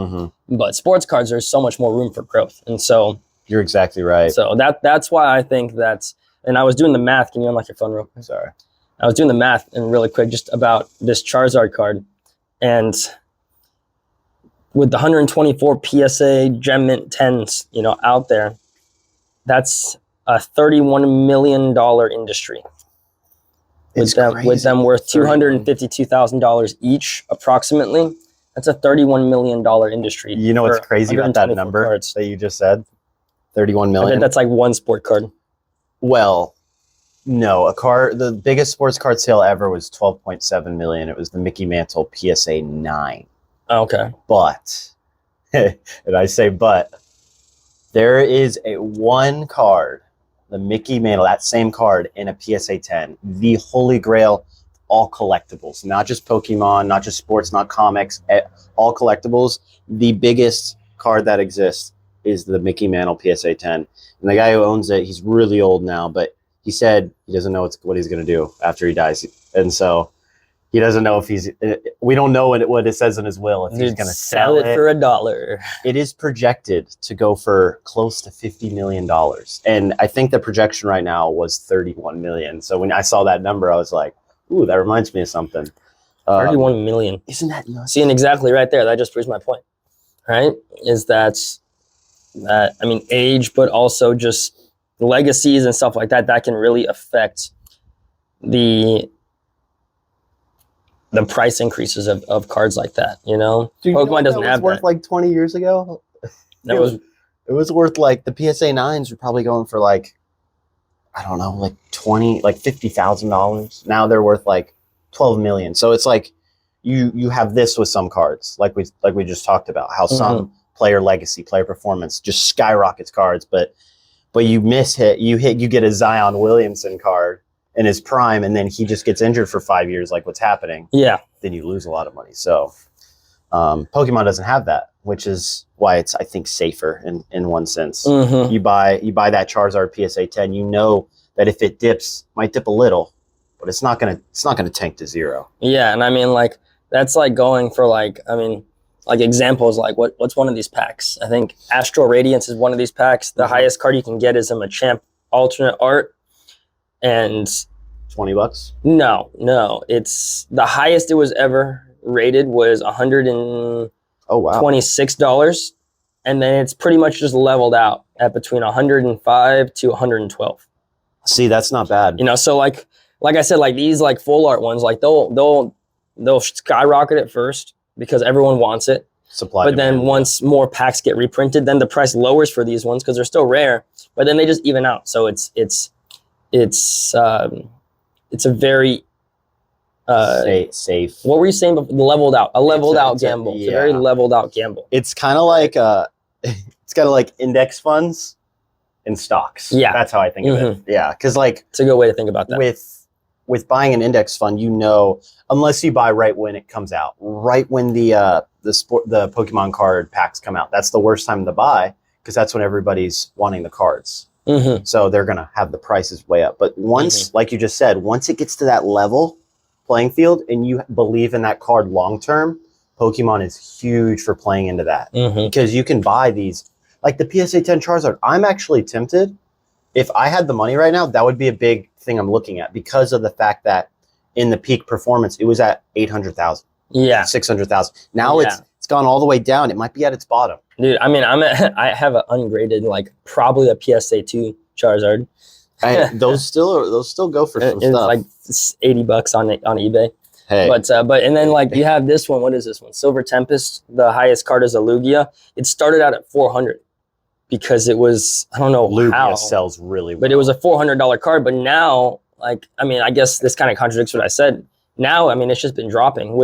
B: But sports cards, there's so much more room for growth. And so
A: you're exactly right.
B: So that's why I think and I was doing the math. Can you unlock your phone real quick?
A: Sorry.
B: I was doing the math and really quick just about this Charizard card, and with the 124 PSA Gem Mint 10s, out there, that's a $31 million industry. With them worth $252,000 each, approximately. That's a $31 million industry.
A: You know what's crazy about that number cards that you just said? 31 million.
B: I bet that's like one sport card.
A: Well, no, the biggest sports card sale ever was 12.7 million. It was the Mickey Mantle PSA 9.
B: Okay.
A: But, and I say but, there is one card the Mickey Mantle, that same card in a PSA 10, the holy grail, all collectibles, not just Pokemon, not just sports, not comics, all collectibles. The biggest card that exists is the Mickey Mantle PSA 10. And the guy who owns it, he's really old now, but he said he doesn't know what he's going to do after he dies. And so he doesn't know if we don't know what it says in his will, if he's going to sell it
B: for $1.
A: It is projected to go for close to $50 million. And I think the projection right now was 31 million. So when I saw that number, I was like, ooh, that reminds me of something.
B: 31 million.
A: Isn't that nuts?
B: See, and exactly right there, that just proves my point, right? Is that I mean, age, but also just legacies and stuff like that, that can really affect the price increases of cards like that, you know?
A: Dude,
B: Pokemon doesn't have
A: worth
B: that.
A: like 20 years ago.
B: It
A: was worth like the PSA 9s were probably going for like, I don't know, like $50,000. Now they're worth like 12 million. So it's like you have this with some cards, like we just talked about, how some player legacy, player performance just skyrockets cards, but you you get a Zion Williamson card in his prime, and then he just gets injured for 5 years, like what's happening.
B: Yeah.
A: Then you lose a lot of money. So Pokemon doesn't have that, which is why it's, I think, safer in one sense. You buy that Charizard PSA 10, you know that if it might dip a little, but it's not gonna tank to zero.
B: Yeah, and I mean, like, that's like going for like examples, like what's one of these packs? I think Astral Radiance is one of these packs. The highest card you can get is a Machamp alternate art. And
A: $20?
B: No, it's the highest it was ever rated was $126, and then it's pretty much just leveled out at between 105 to 112.
A: See, that's not bad.
B: You know, so like I said, like these like full art ones, like they'll skyrocket at first because everyone wants it.
A: Supply,
B: but then once more packs get reprinted, then the price lowers for these ones because they're still rare. But then they just even out. So it's a very
A: safe.
B: What were you saying? Leveled out gamble. It's a very leveled out gamble.
A: It's kind of like index funds and stocks.
B: Yeah,
A: that's how I think of it. Yeah, because like
B: it's a good way to think about that.
A: With buying an index fund, you know, unless you buy right when it comes out, right when the Pokemon card packs come out, that's the worst time to buy because that's when everybody's wanting the cards. So they're going to have the prices way up. But once, like you just said, once it gets to that level playing field and you believe in that card long-term, Pokemon is huge for playing into that. Because you can buy these, like the PSA 10 Charizard. I'm actually tempted. If I had the money right now, that would be a big thing I'm looking at because of the fact that in the peak performance, it was at 800,000.
B: Yeah.
A: 600,000. Now it's gone all the way down. It might be at its bottom.
B: Dude, I mean, I have an ungraded, like probably a PSA 2 Charizard.
A: Those still go for some
B: it's
A: stuff.
B: like $80 on eBay.
A: Hey,
B: but and then like you have this one. What is this one? Silver Tempest. The highest card is a Lugia. It started out at 400 because it was, I don't know
A: Lugia
B: how
A: sells really well.
B: But it was a $400 card. But now, like, I mean, I guess this kind of contradicts what I said. Now, I mean, it's just been dropping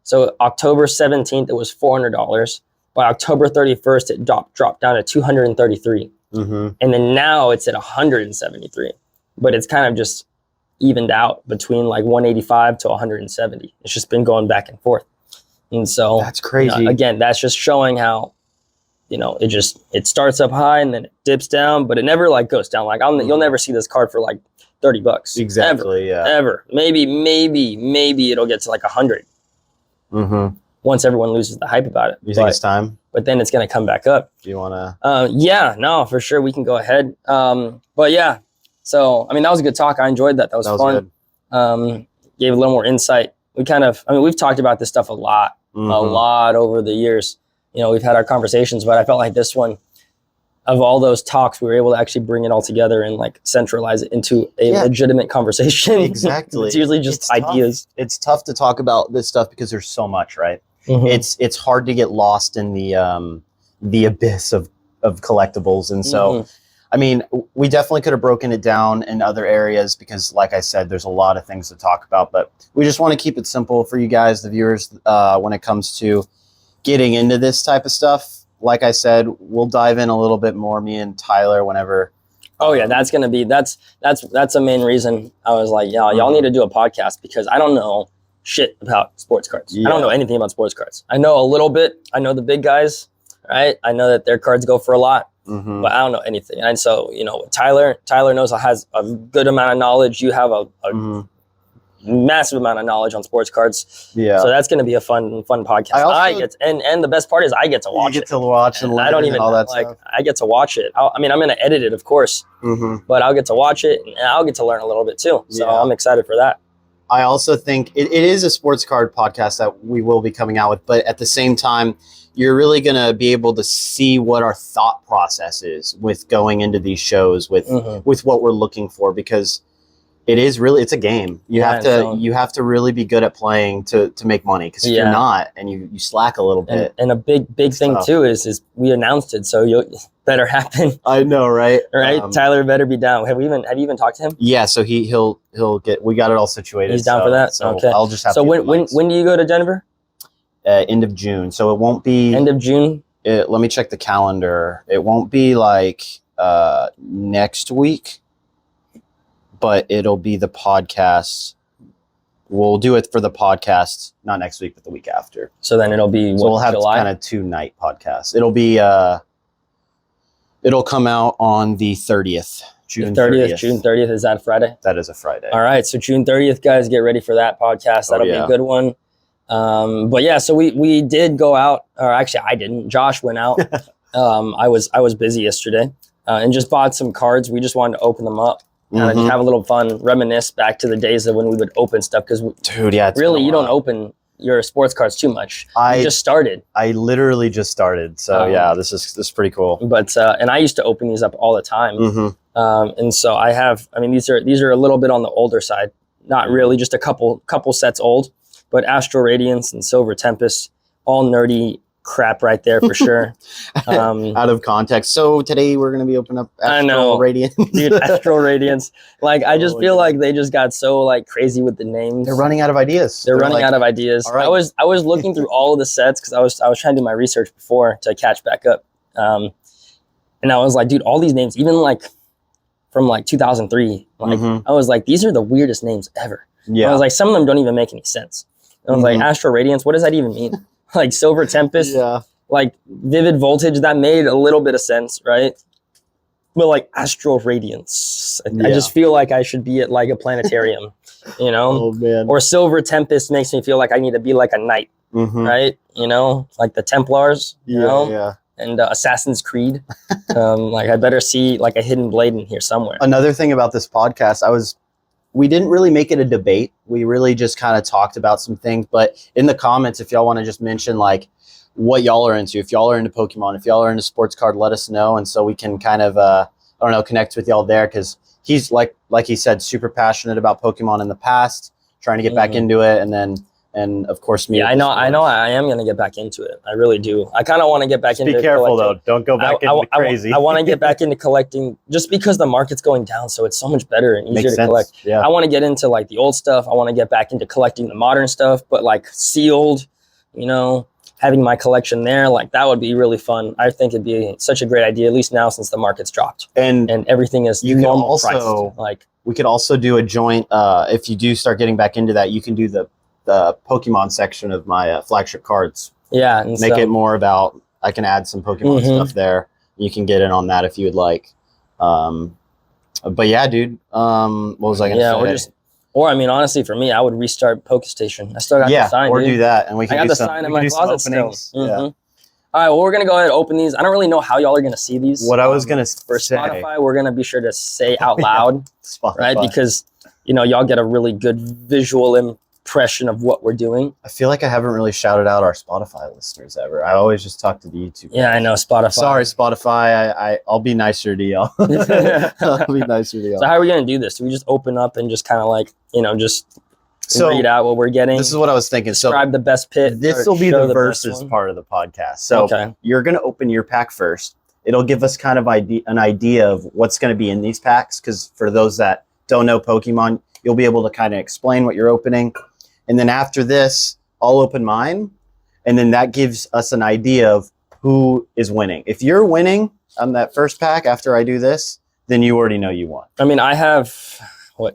B: so October 17th, it was $400. By October 31st, it dropped down to 233. And then now it's at 173. But it's kind of just evened out between like 185 to 170. It's just been going back and forth. And so
A: that's crazy.
B: You know, again, that's just showing how, you know, it starts up high and then it dips down, but it never like goes down. Like you'll never see this card for like $30.
A: Exactly.
B: Ever. Maybe it'll get to like 100. Once everyone loses the hype about it.
A: You think it's time?
B: But then it's going to come back up.
A: Do you want to?
B: Yeah, no, for sure. We can go ahead. But yeah, so, I mean, that was a good talk. I enjoyed that. That was fun. Good. Gave a little more insight. We've talked about this stuff a lot over the years. You know, we've had our conversations, but I felt like this one, of all those talks, we were able to actually bring it all together and like centralize it into a legitimate conversation.
A: Exactly.
B: It's usually just ideas.
A: Tough. It's tough to talk about this stuff because there's so much, right? It's hard to get lost in the abyss of collectibles. And so, I mean, we definitely could have broken it down in other areas because, like I said, there's a lot of things to talk about, but we just want to keep it simple for you guys, the viewers, when it comes to getting into this type of stuff. Like I said, we'll dive in a little bit more, me and Tyler, whenever
B: Oh yeah, that's a main reason I was like, y'all need to do a podcast because I don't know shit about sports cards. I don't know anything about sports cards. I know a little bit. I know the big guys, right? I know that their cards go for a lot, but I don't know anything. And so, Tyler has a good amount of knowledge. You have a massive amount of knowledge on sports cards. Yeah. So that's going to be a fun podcast. And the best part is I get to watch it.
A: You get to watch and learn
B: I don't even
A: all that stuff.
B: I get to watch it. I'm going to edit it, of course, but I'll get to watch it and I'll get to learn a little bit too. So I'm excited for that.
A: I also think it is a sports card podcast that we will be coming out with, but at the same time, you're really going to be able to see what our thought process is with going into these shows with what we're looking for, because it's a game. You have to really be good at playing to make money, because if you're not and you slack a little bit.
B: And a big thing too is we announced it, so you better happen.
A: I know, right?
B: Right? Tyler better be down. Have you even talked to him?
A: Yeah, so he'll get, we got it all situated.
B: He's down for that.
A: So
B: okay.
A: I'll just have
B: to when do you go to Denver?
A: End of June. So it won't be
B: end of June.
A: Let me check the calendar. It won't be like next week, but it'll be the podcast. We'll do it for the podcast, not next week, but the week after.
B: So then it'll be
A: we'll have kind of 2-night podcasts. It'll be it'll come out on the 30th. June 30th.
B: June 30th. Is that a Friday?
A: That is a Friday.
B: All right. So June 30th, guys, get ready for that podcast. That'll be a good one. But yeah, so we did go out, or actually I didn't. Josh went out. I was busy yesterday and just bought some cards. We just wanted to open them up. Just have a little fun, reminisce back to the days of when we would open stuff. Because really, you don't open your sports cards too much. You just started.
A: I literally just started. So this is pretty cool.
B: But and I used to open these up all the time. And so I have. I mean, these are a little bit on the older side. Not really, just a couple sets old. But Astral Radiance and Silver Tempest, all nerdy crap right there for sure.
A: Out of context. So today we're going to be opening up Astral Radiance.
B: Dude, Astral Radiance. Like, I just feel like they just got so like crazy with the names.
A: They're running out of ideas.
B: They're running out of ideas. Right. I was looking through all of the sets because I was trying to do my research before to catch back up. And I was like, dude, all these names, even like from like 2003, like I was like, these are the weirdest names ever. Yeah. I was like, some of them don't even make any sense. I was like, Astral Radiance, what does that even mean? Like Silver Tempest, like Vivid Voltage, that made a little bit of sense, right? But like Astral Radiance, I just feel like I should be at like a planetarium,
A: Oh man.
B: Or Silver Tempest makes me feel like I need to be like a knight, right? Like the Templars, and Assassin's Creed. Like I better see like a hidden blade in here somewhere.
A: Another thing about this podcast, we didn't really make it a debate. We really just kind of talked about some things. But in the comments, if y'all want to just mention like what y'all are into, if y'all are into Pokemon, if y'all are into sports card, let us know. And so we can kind of, connect with y'all there. Because he's like he said, super passionate about Pokemon in the past, trying to get back into it. And of course me.
B: Yeah, I know I am going to get back into it. I really do. I kind of want to get back into it.
A: Be careful though. Don't go back into crazy.
B: I want to get back into collecting just because the market's going down. So it's so much better and easier to collect. Yeah. I want to get into like the old stuff. I want to get back into collecting the modern stuff, but like sealed, having my collection there, like that would be really fun. I think it'd be such a great idea, at least now since the market's dropped and everything is normal priced. Like we
A: could also do a joint, if you do start getting back into that, you can do the Pokemon section of my flagship cards.
B: Yeah.
A: And make it more about, I can add some Pokemon stuff there. You can get in on that if you would like. But yeah, dude, what was I going to say?
B: Honestly, for me, I would restart PokeStation. I still got the sign,
A: or do that. And we can do some
B: sign in my closet still.
A: Yeah.
B: All right, well, we're going to go ahead and open these. I don't really know how y'all are going to see these.
A: What I was going to say.
B: For Spotify, we're going to be sure to say out loud, right? Because, y'all get a really good visual impression of what we're doing.
A: I feel like I haven't really shouted out our Spotify listeners ever. I always just talk to the YouTube.
B: Yeah, I know, Spotify.
A: Sorry, Spotify. I'll be nicer to y'all. I'll be nicer to y'all.
B: So how are we going to do this? Do we just open up and just kind of like, just read out what we're getting?
A: This is what I was thinking.
B: Describe the best pit.
A: This will be the versus part of the podcast. So you're going to open your pack first. It'll give us kind of an idea of what's going to be in these packs. Because for those that don't know Pokemon, you'll be able to kind of explain what you're opening. And then after this, I'll open mine. And then that gives us an idea of who is winning. If you're winning on that first pack after I do this, then you already know you won.
B: I mean, I have,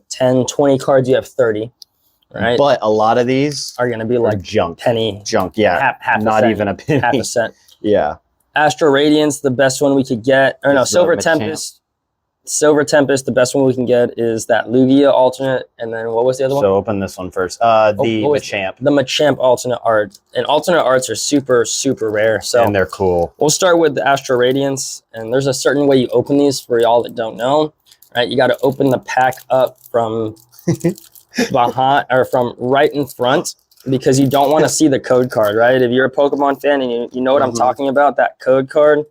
B: 10, 20 cards. You have 30, right?
A: But a lot of these
B: are going to be like
A: junk.
B: Penny.
A: Junk, yeah.
B: Half
A: not
B: a cent,
A: even a penny.
B: half a cent.
A: Yeah.
B: Astro Radiance, the best one we could get. Or no, Silver Tempest. Silver Tempest, the best one we can get is that Lugia alternate. And then what was the other one?
A: So open this one first. The Machamp.
B: The Machamp alternate art. And alternate arts are super, super rare. So
A: and they're cool.
B: We'll start with the Astro Radiance. And there's a certain way you open these for y'all that don't know. Right? You got to open the pack up from behind or from right in front, because you don't want to see the code card, right? If you're a Pokemon fan and you know what I'm talking about, that code card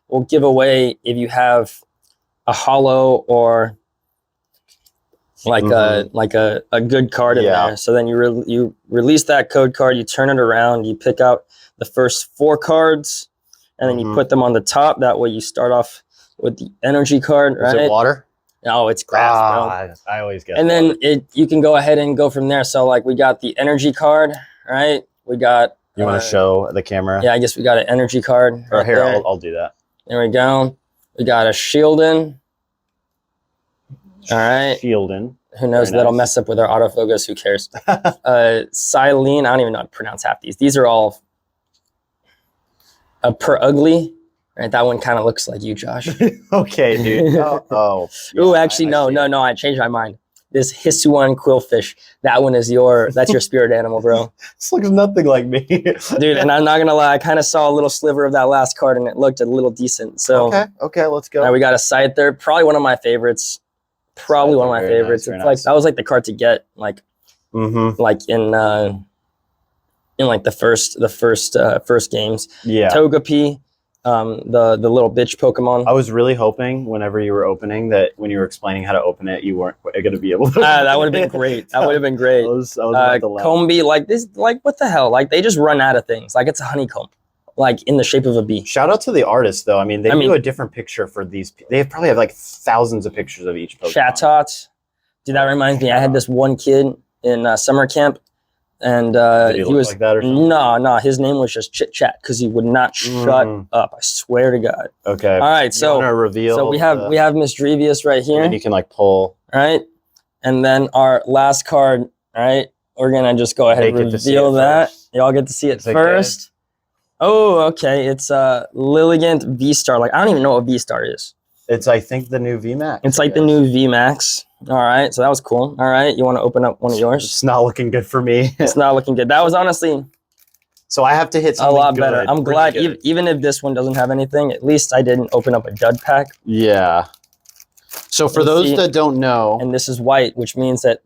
B: will give away if you have a holo or like a good card in there. So then you release that code card, you turn it around, you pick out the first 4 cards, and then you put them on the top. That way you start off with the energy card, right?
A: Is it water?
B: No, it's grass, bro.
A: I always get
B: and
A: water.
B: Then you can go ahead and go from there. So like we got the energy card, right? We got...
A: You want to show the camera?
B: Yeah, I guess we got an energy card.
A: Or here, I'll do that.
B: There we go. We got a Shieldin. All right.
A: Shieldin.
B: Who knows? That'll mess up with our autofocus. Who cares? Silene. I don't even know how to pronounce half these. These are all per ugly. Right, that one kind of looks like you, Josh.
A: Okay, dude.
B: Ooh, actually, no. I changed my mind. This Hisuian Quillfish. That one is that's your spirit animal, bro.
A: This looks nothing like me.
B: Dude, and I'm not going to lie. I kind of saw a little sliver of that last card, and it looked a little decent. So
A: Okay, let's go.
B: Now we got a Scyther. Probably one of my favorites. Probably one of my favorites. It's like, that was like the card to get, like, like in like the first games. Yeah. Togepi. The little bitch Pokemon.
A: I was really hoping whenever you were opening that when you were explaining how to open it, you weren't going to be able to.
B: That would have been great. That would have been great.
A: I was about to laugh.
B: Combi, like this, like what the hell? Like they just run out of things. Like it's a honeycomb, like in the shape of a bee.
A: Shout out to the artists though. I mean, they do a different picture for these. They probably have like thousands of pictures of each Pokemon.
B: Chatot. Dude, that reminds me. I had this one kid in summer camp. And
A: he was like that or something?
B: No, his name was just Chit Chat because he would not shut up. I swear to God.
A: Okay.
B: All right, so
A: reveal.
B: So we have Misdrevious right here.
A: And you can like pull.
B: All right, and then our last card. All right, we're gonna just go ahead and reveal that. Y'all get to see it first. Oh, okay. It's Lilligant V-Star. Like I don't even know what V-Star is.
A: It's I think the new VMAX.
B: It's like the new VMAX. All right, so that was cool. All right, you want to open up one of yours?
A: It's not looking good for me.
B: It's not looking good. That was honestly...
A: So I have to hit something
B: a lot
A: good.
B: better. I'm glad, even if this one doesn't have anything, at least I didn't open up a dud pack.
A: Yeah. So for those that don't know...
B: And this is white, which means that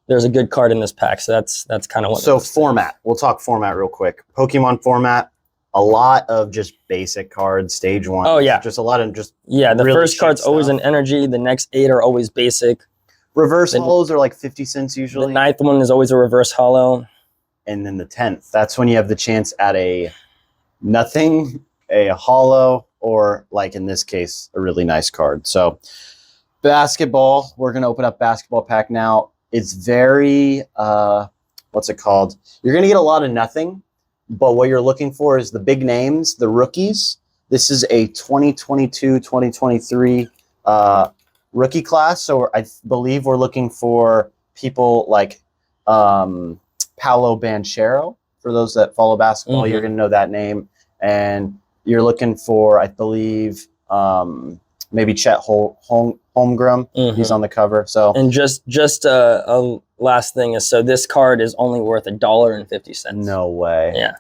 B: there's a good card in this pack. So that's kind of what...
A: So format. We'll talk format real quick. Pokemon format. A lot of just basic cards, stage 1.
B: Oh, yeah.
A: Just a lot of just...
B: Yeah, the really first card's always an energy. The next 8 are always basic.
A: Reverse holos are like 50 cents usually.
B: The 9th one is always a reverse holo.
A: And then the 10th, that's when you have the chance at a nothing, a holo, or like in this case, a really nice card. So basketball, we're going to open up basketball pack now. It's very, what's it called? You're going to get a lot of nothing, but what you're looking for is the big names, the rookies. This is a 2022-2023 rookie class, so I believe we're looking for people like Paolo Banchero. For those that follow basketball, you're going to know that name. And you're looking for, I believe, maybe Chet Holmgren. He's on the cover. So
B: and just a last thing is, so this card is only worth $1.50.
A: No way.
B: Yeah.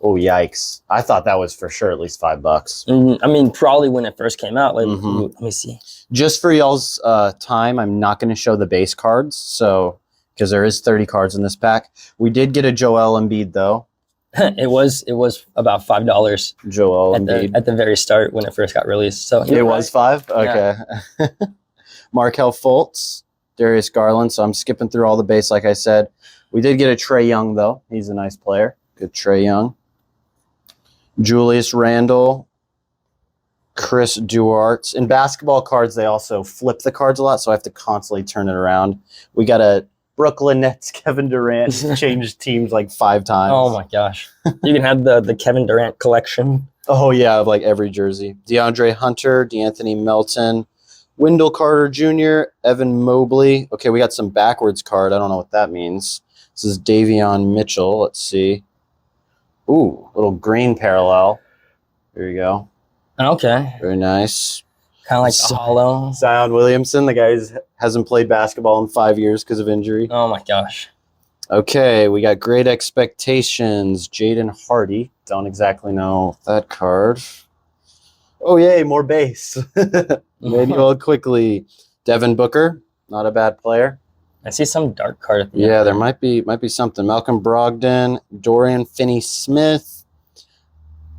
A: Oh, yikes. I thought that was for sure at least $5.
B: I mean, probably when it first came out. Like, let me see.
A: Just for y'all's time, I'm not going to show the base cards, so because there is 30 cards in this pack. We did get a Joel Embiid, though.
B: It was about $5.
A: Joel Embiid.
B: At the very start when it first got released. So
A: it was $5? Okay. Yeah. Markelle Fultz, Darius Garland, so I'm skipping through all the base, like I said. We did get a Trae Young, though. He's a nice player. Good Trae Young. Julius Randle, Chris Duarte. In basketball cards, they also flip the cards a lot, so I have to constantly turn it around. We got a Brooklyn Nets Kevin Durant changed teams like 5 times.
B: Oh my gosh. You can have the Kevin Durant collection.
A: Oh yeah, of like every jersey. DeAndre Hunter, DeAnthony Melton, Wendell Carter Jr., Evan Mobley. Okay, we got some backwards card. I don't know what that means. This is Davion Mitchell. Let's see. Ooh, little green parallel. There you go.
B: Okay.
A: Very nice.
B: Kind of like the hollow.
A: Zion Williamson, the guy who hasn't played basketball in 5 years because of injury.
B: Oh my gosh.
A: Okay, we got Great Expectations. Jaden Hardy. Don't exactly know that card. Oh, yay, more base. Manuel Quickly. Devin Booker, not a bad player.
B: I see some dark card at the
A: Yeah,
B: end.
A: there might be something. Malcolm Brogdon, Dorian Finney-Smith,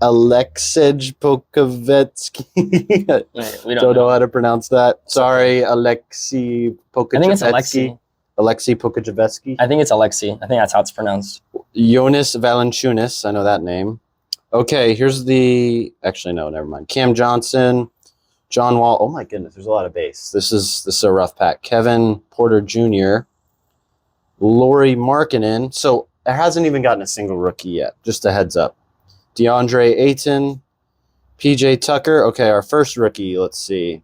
A: Aleksej Pokovetsky.
B: We
A: don't know how to pronounce that. Sorry, Alexei Pokajevetsky.
B: I think it's Alexei.
A: Alexei Pokajevetsky.
B: I think it's Alexei. I think that's how it's pronounced.
A: Jonas Valanciunas. I know that name. Okay, here's the... Actually, no, never mind. Cam Johnson, John Wall. Oh, my goodness. There's a lot of base. This is a rough pack. Kevin Porter Jr., Lauri Markkanen. So it hasn't even gotten a single rookie yet. Just a heads up. DeAndre Ayton, PJ Tucker. Okay, our first rookie. Let's see.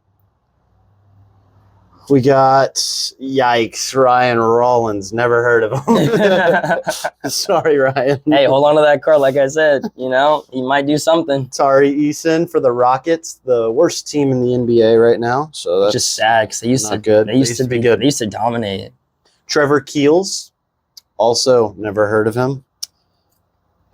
A: We got, yikes, Ryan Rollins. Never heard of him. Sorry, Ryan.
B: Hey, hold on to that card. Like I said, you know, he might do something.
A: Tari Eason for the Rockets, the worst team in the NBA right now. So that's
B: just sad because they used to
A: good.
B: They used to
A: be good.
B: They used to dominate.
A: Trevor Keels, also never heard of him.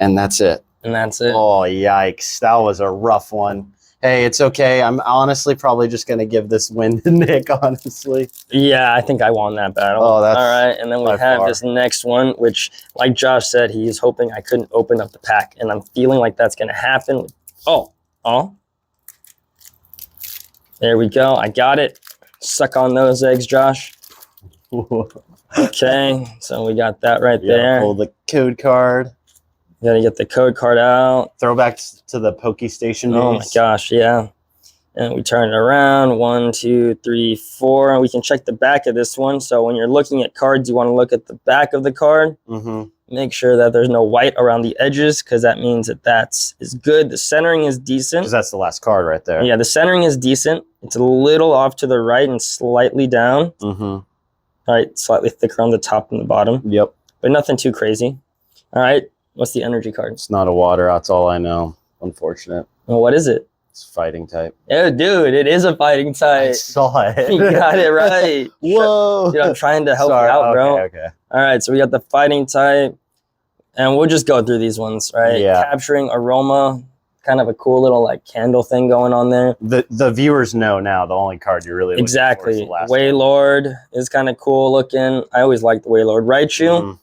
A: And that's it.
B: And that's it.
A: Oh, yikes. That was a rough one. Hey, it's okay. I'm honestly probably just going to give this win to Nick, honestly.
B: Yeah, I think I won that battle.
A: Oh, that's
B: all right. And then we have this next one, which, like Josh said, he is hoping I couldn't open up the pack. And I'm feeling like that's going to happen. Oh. There we go. I got it. Suck on those eggs, Josh. Okay. So we got that right there.
A: Pull the code card.
B: You gotta get the code card out.
A: Throwback to the Poke Station days.
B: Oh my gosh, yeah. And we turn it around. 1, 2, 3, 4. And we can check the back of this one. So when you're looking at cards, you want to look at the back of the card.
A: Mm-hmm.
B: Make sure that there's no white around the edges because that means that is good. The centering is decent.
A: Because that's the last card right there.
B: Yeah, the centering is decent. It's a little off to the right and slightly down.
A: Mm-hmm.
B: All right, slightly thicker on the top and the bottom.
A: Yep.
B: But nothing too crazy. All right. What's the energy card?
A: It's not a water. That's all I know. Unfortunate.
B: Well, what is it?
A: It's fighting type.
B: Oh, dude, it is a fighting type.
A: I saw it.
B: You got it right.
A: Whoa.
B: Dude, I'm trying to help you out, bro.
A: Okay.
B: All right, so we got the fighting type. And we'll just go through these ones, right?
A: Yeah.
B: Capturing aroma. Kind of a cool little like candle thing going on there.
A: The viewers know now the only card you're really looking for is the last one.
B: Waylord is kind of cool looking. I always liked the Waylord. Raichu.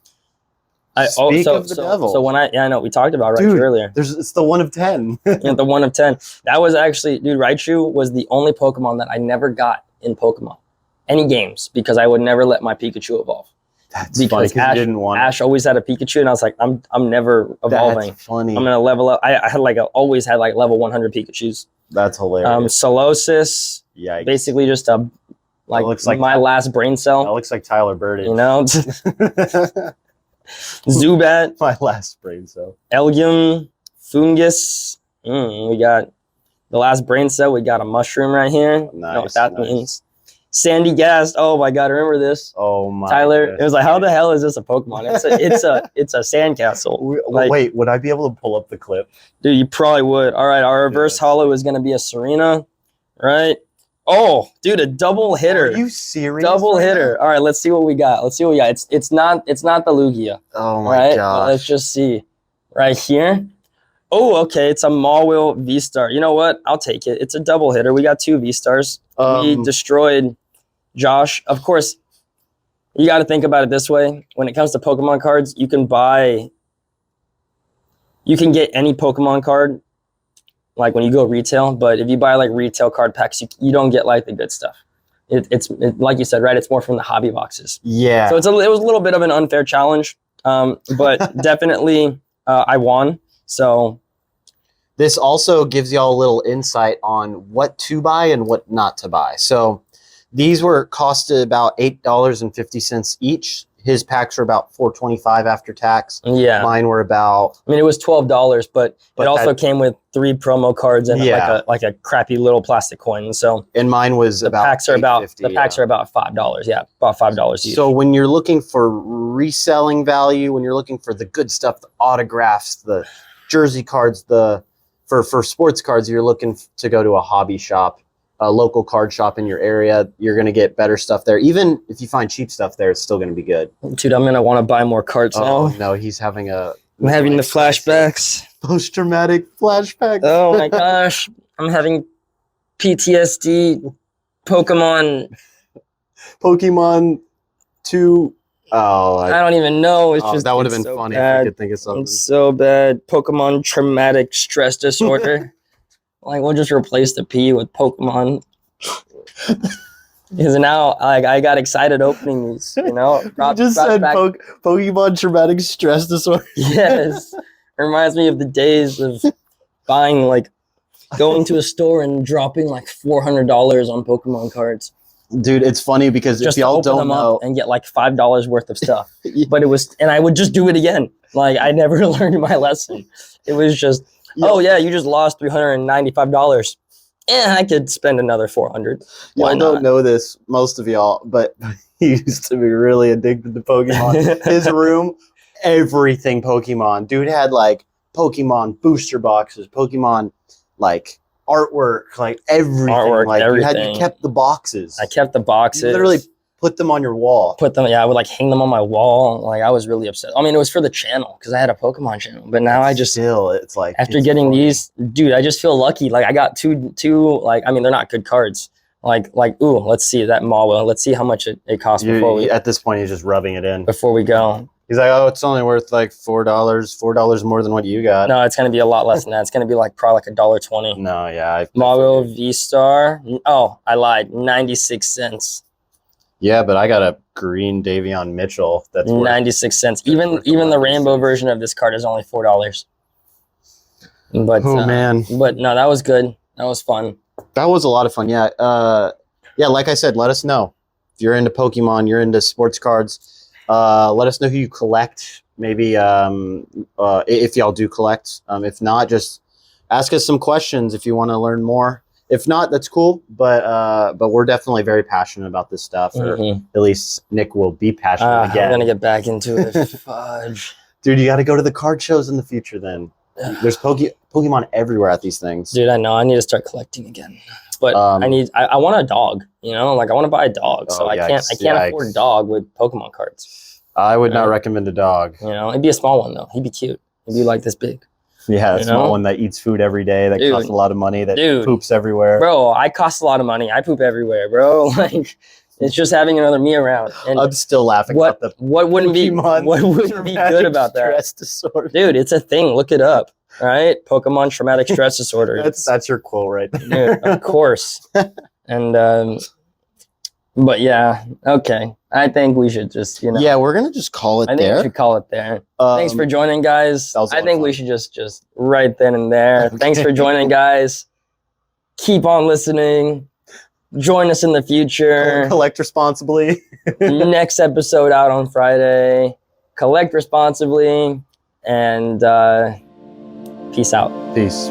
A: Speak of the devil.
B: So when I know we talked about Raichu earlier.
A: It's the 1 of 10.
B: Yeah, the 1 of 10. That was actually, dude, Raichu was the only Pokemon that I never got in Pokemon. Any games, because I would never let my Pikachu evolve.
A: That's because funny, you didn't want
B: Ash always had a Pikachu, and I was like, I'm never evolving.
A: That's funny.
B: I'm gonna level up. I had always had level 100 Pikachus.
A: That's hilarious.
B: Solosis.
A: Yikes.
B: Basically just a
A: looks like
B: my last brain cell.
A: That looks like Tyler Birdie.
B: You know. Zubat.
A: My last brain cell.
B: Elgium. Fungus. We got the last brain cell. We got a mushroom right here.
A: Nice,
B: you know what that means. Sandy Gast. Oh my god, remember this?
A: Oh my
B: Tyler.
A: goodness.
B: It was like, how the hell is this a Pokemon? It's a sandcastle.
A: Wait, would I be able to pull up the clip?
B: Dude, you probably would. All right, our reverse holo is gonna be a Serena, right? Oh, dude, a double hitter.
A: Are you serious?
B: Double hitter. All right, let's see what we got. It's not the Lugia.
A: Oh my god.
B: Let's just see. Right here. Oh, okay. It's a Mawile V-Star. You know what? I'll take it. It's a double hitter. We got 2 V-Stars. We destroyed Josh. Of course, you got to think about it this way. When it comes to Pokemon cards, you can get any Pokemon card like when you go retail, but if you buy retail card packs, you don't get the good stuff. It's like you said, right? It's more from the hobby boxes.
A: Yeah.
B: So it was a little bit of an unfair challenge, but definitely I won. So
A: this also gives y'all a little insight on what to buy and what not to buy. So these costed about $8.50 each. his packs were about $4.25 after tax.
B: Yeah.
A: Mine were about.
B: I mean, it was $12, but it also
A: that,
B: came with 3 promo cards and like a crappy little plastic coin. So
A: and mine was
B: the
A: about
B: packs are about $5. Yeah, about $5 each.
A: So when you're looking for reselling value, when you're looking for the good stuff, the autographs, the jersey cards, for sports cards, you're looking to go to a hobby shop, a local card shop in your area. You're going to get better stuff there. Even if you find cheap stuff there, it's still going to be good.
B: Dude, I'm going to want to buy more cards now.
A: No, he's having
B: I'm having the flashbacks.
A: Post-traumatic flashbacks.
B: Oh my gosh. I'm having PTSD. Pokemon
A: 2. Oh,
B: I don't even know. It's just
A: that would have been
B: so
A: funny
B: bad.
A: if we could think of something.
B: It's so bad. Pokemon traumatic stress disorder. Like, we'll just replace the P with Pokemon. Because now, like, I got excited opening these, you know?
A: You just said Pokemon traumatic stress disorder.
B: Yes. It reminds me of the days of buying, like, going to a store and dropping, like, $400 on Pokemon cards.
A: Dude, it's funny because
B: just
A: if y'all
B: to open
A: don't
B: them
A: know,
B: up and get like $5 worth of stuff. But it was, and I would just do it again. Like, I never learned my lesson. It was just, oh yeah, you just lost $395. Yeah, I could spend another $400.
A: Y'all don't know this, most of y'all, but he used to be really addicted to Pokemon. His room, everything Pokemon. Dude had like Pokemon booster boxes, Pokemon like artwork, like everything. You kept the boxes.
B: I kept the boxes.
A: You literally put them on your wall.
B: I would like hang them on my wall. Like, I was really upset. I mean, it was for the channel because I had a Pokemon channel. But now it's like after getting these, dude, I just feel lucky. Like, I got two. Like, I mean, they're not good cards. Like, ooh, let's see that Mawa. Let's see how much it costs
A: at this point, he's just rubbing it in
B: before we go.
A: He's like, oh, it's only worth like $4 more than what you got.
B: No, it's going to be a lot less than that. It's going to be like probably like $1.20.
A: No, yeah.
B: Mago V-Star. Oh, I lied. 96 cents.
A: Yeah, but I got a green Davion Mitchell. That's
B: 96 cents. Even the rainbow version of this card is only $4. But
A: man.
B: But no, that was good. That was fun.
A: That was a lot of fun. Yeah. Like I said, let us know if you're into Pokemon, you're into sports cards. Let us know who you collect. Maybe if y'all do collect. If not, just ask us some questions if you want to learn more. If not, that's cool. But we're definitely very passionate about this stuff. Or at least Nick will be passionate again.
B: I'm gonna get back into it. Fudge.
A: Dude, you got to go to the card shows in the future. Then there's Pokemon everywhere at these things.
B: Dude, I know. I need to start collecting again. But I want a dog, you know, like I want to buy a dog. So I can't afford a dog with Pokemon cards.
A: I would not recommend a dog.
B: You know, it'd be a small one though. He'd be cute. He'd be like this big.
A: Yeah, a small one that eats food every day, that costs a lot of money, that poops everywhere.
B: Bro, I cost a lot of money. I poop everywhere, bro. Like, it's just having another me around. And
A: I'm still laughing about the
B: what wouldn't be good about that?
A: Stress disorder.
B: Dude, it's a thing. Look it up. All right, Pokemon traumatic stress disorder.
A: That's your quote right there.
B: Dude, of course. And but yeah, okay. I think we should just, you know.
A: Yeah, we're gonna just call it there.
B: I think we should call it there. Thanks for joining, guys. I think we should just right then and there. Okay. Thanks for joining, guys. Keep on listening. Join us in the future.
A: Collect responsibly.
B: Next episode out on Friday. Collect responsibly. And peace out.
A: Peace.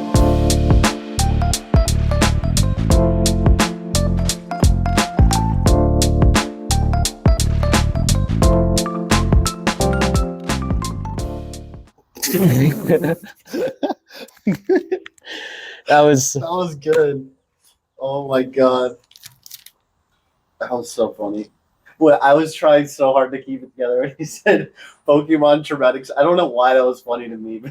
B: That was
A: good. Oh my god, that was so funny. Well, I was trying so hard to keep it together when he said Pokemon traumatics. I don't know why that was funny to me.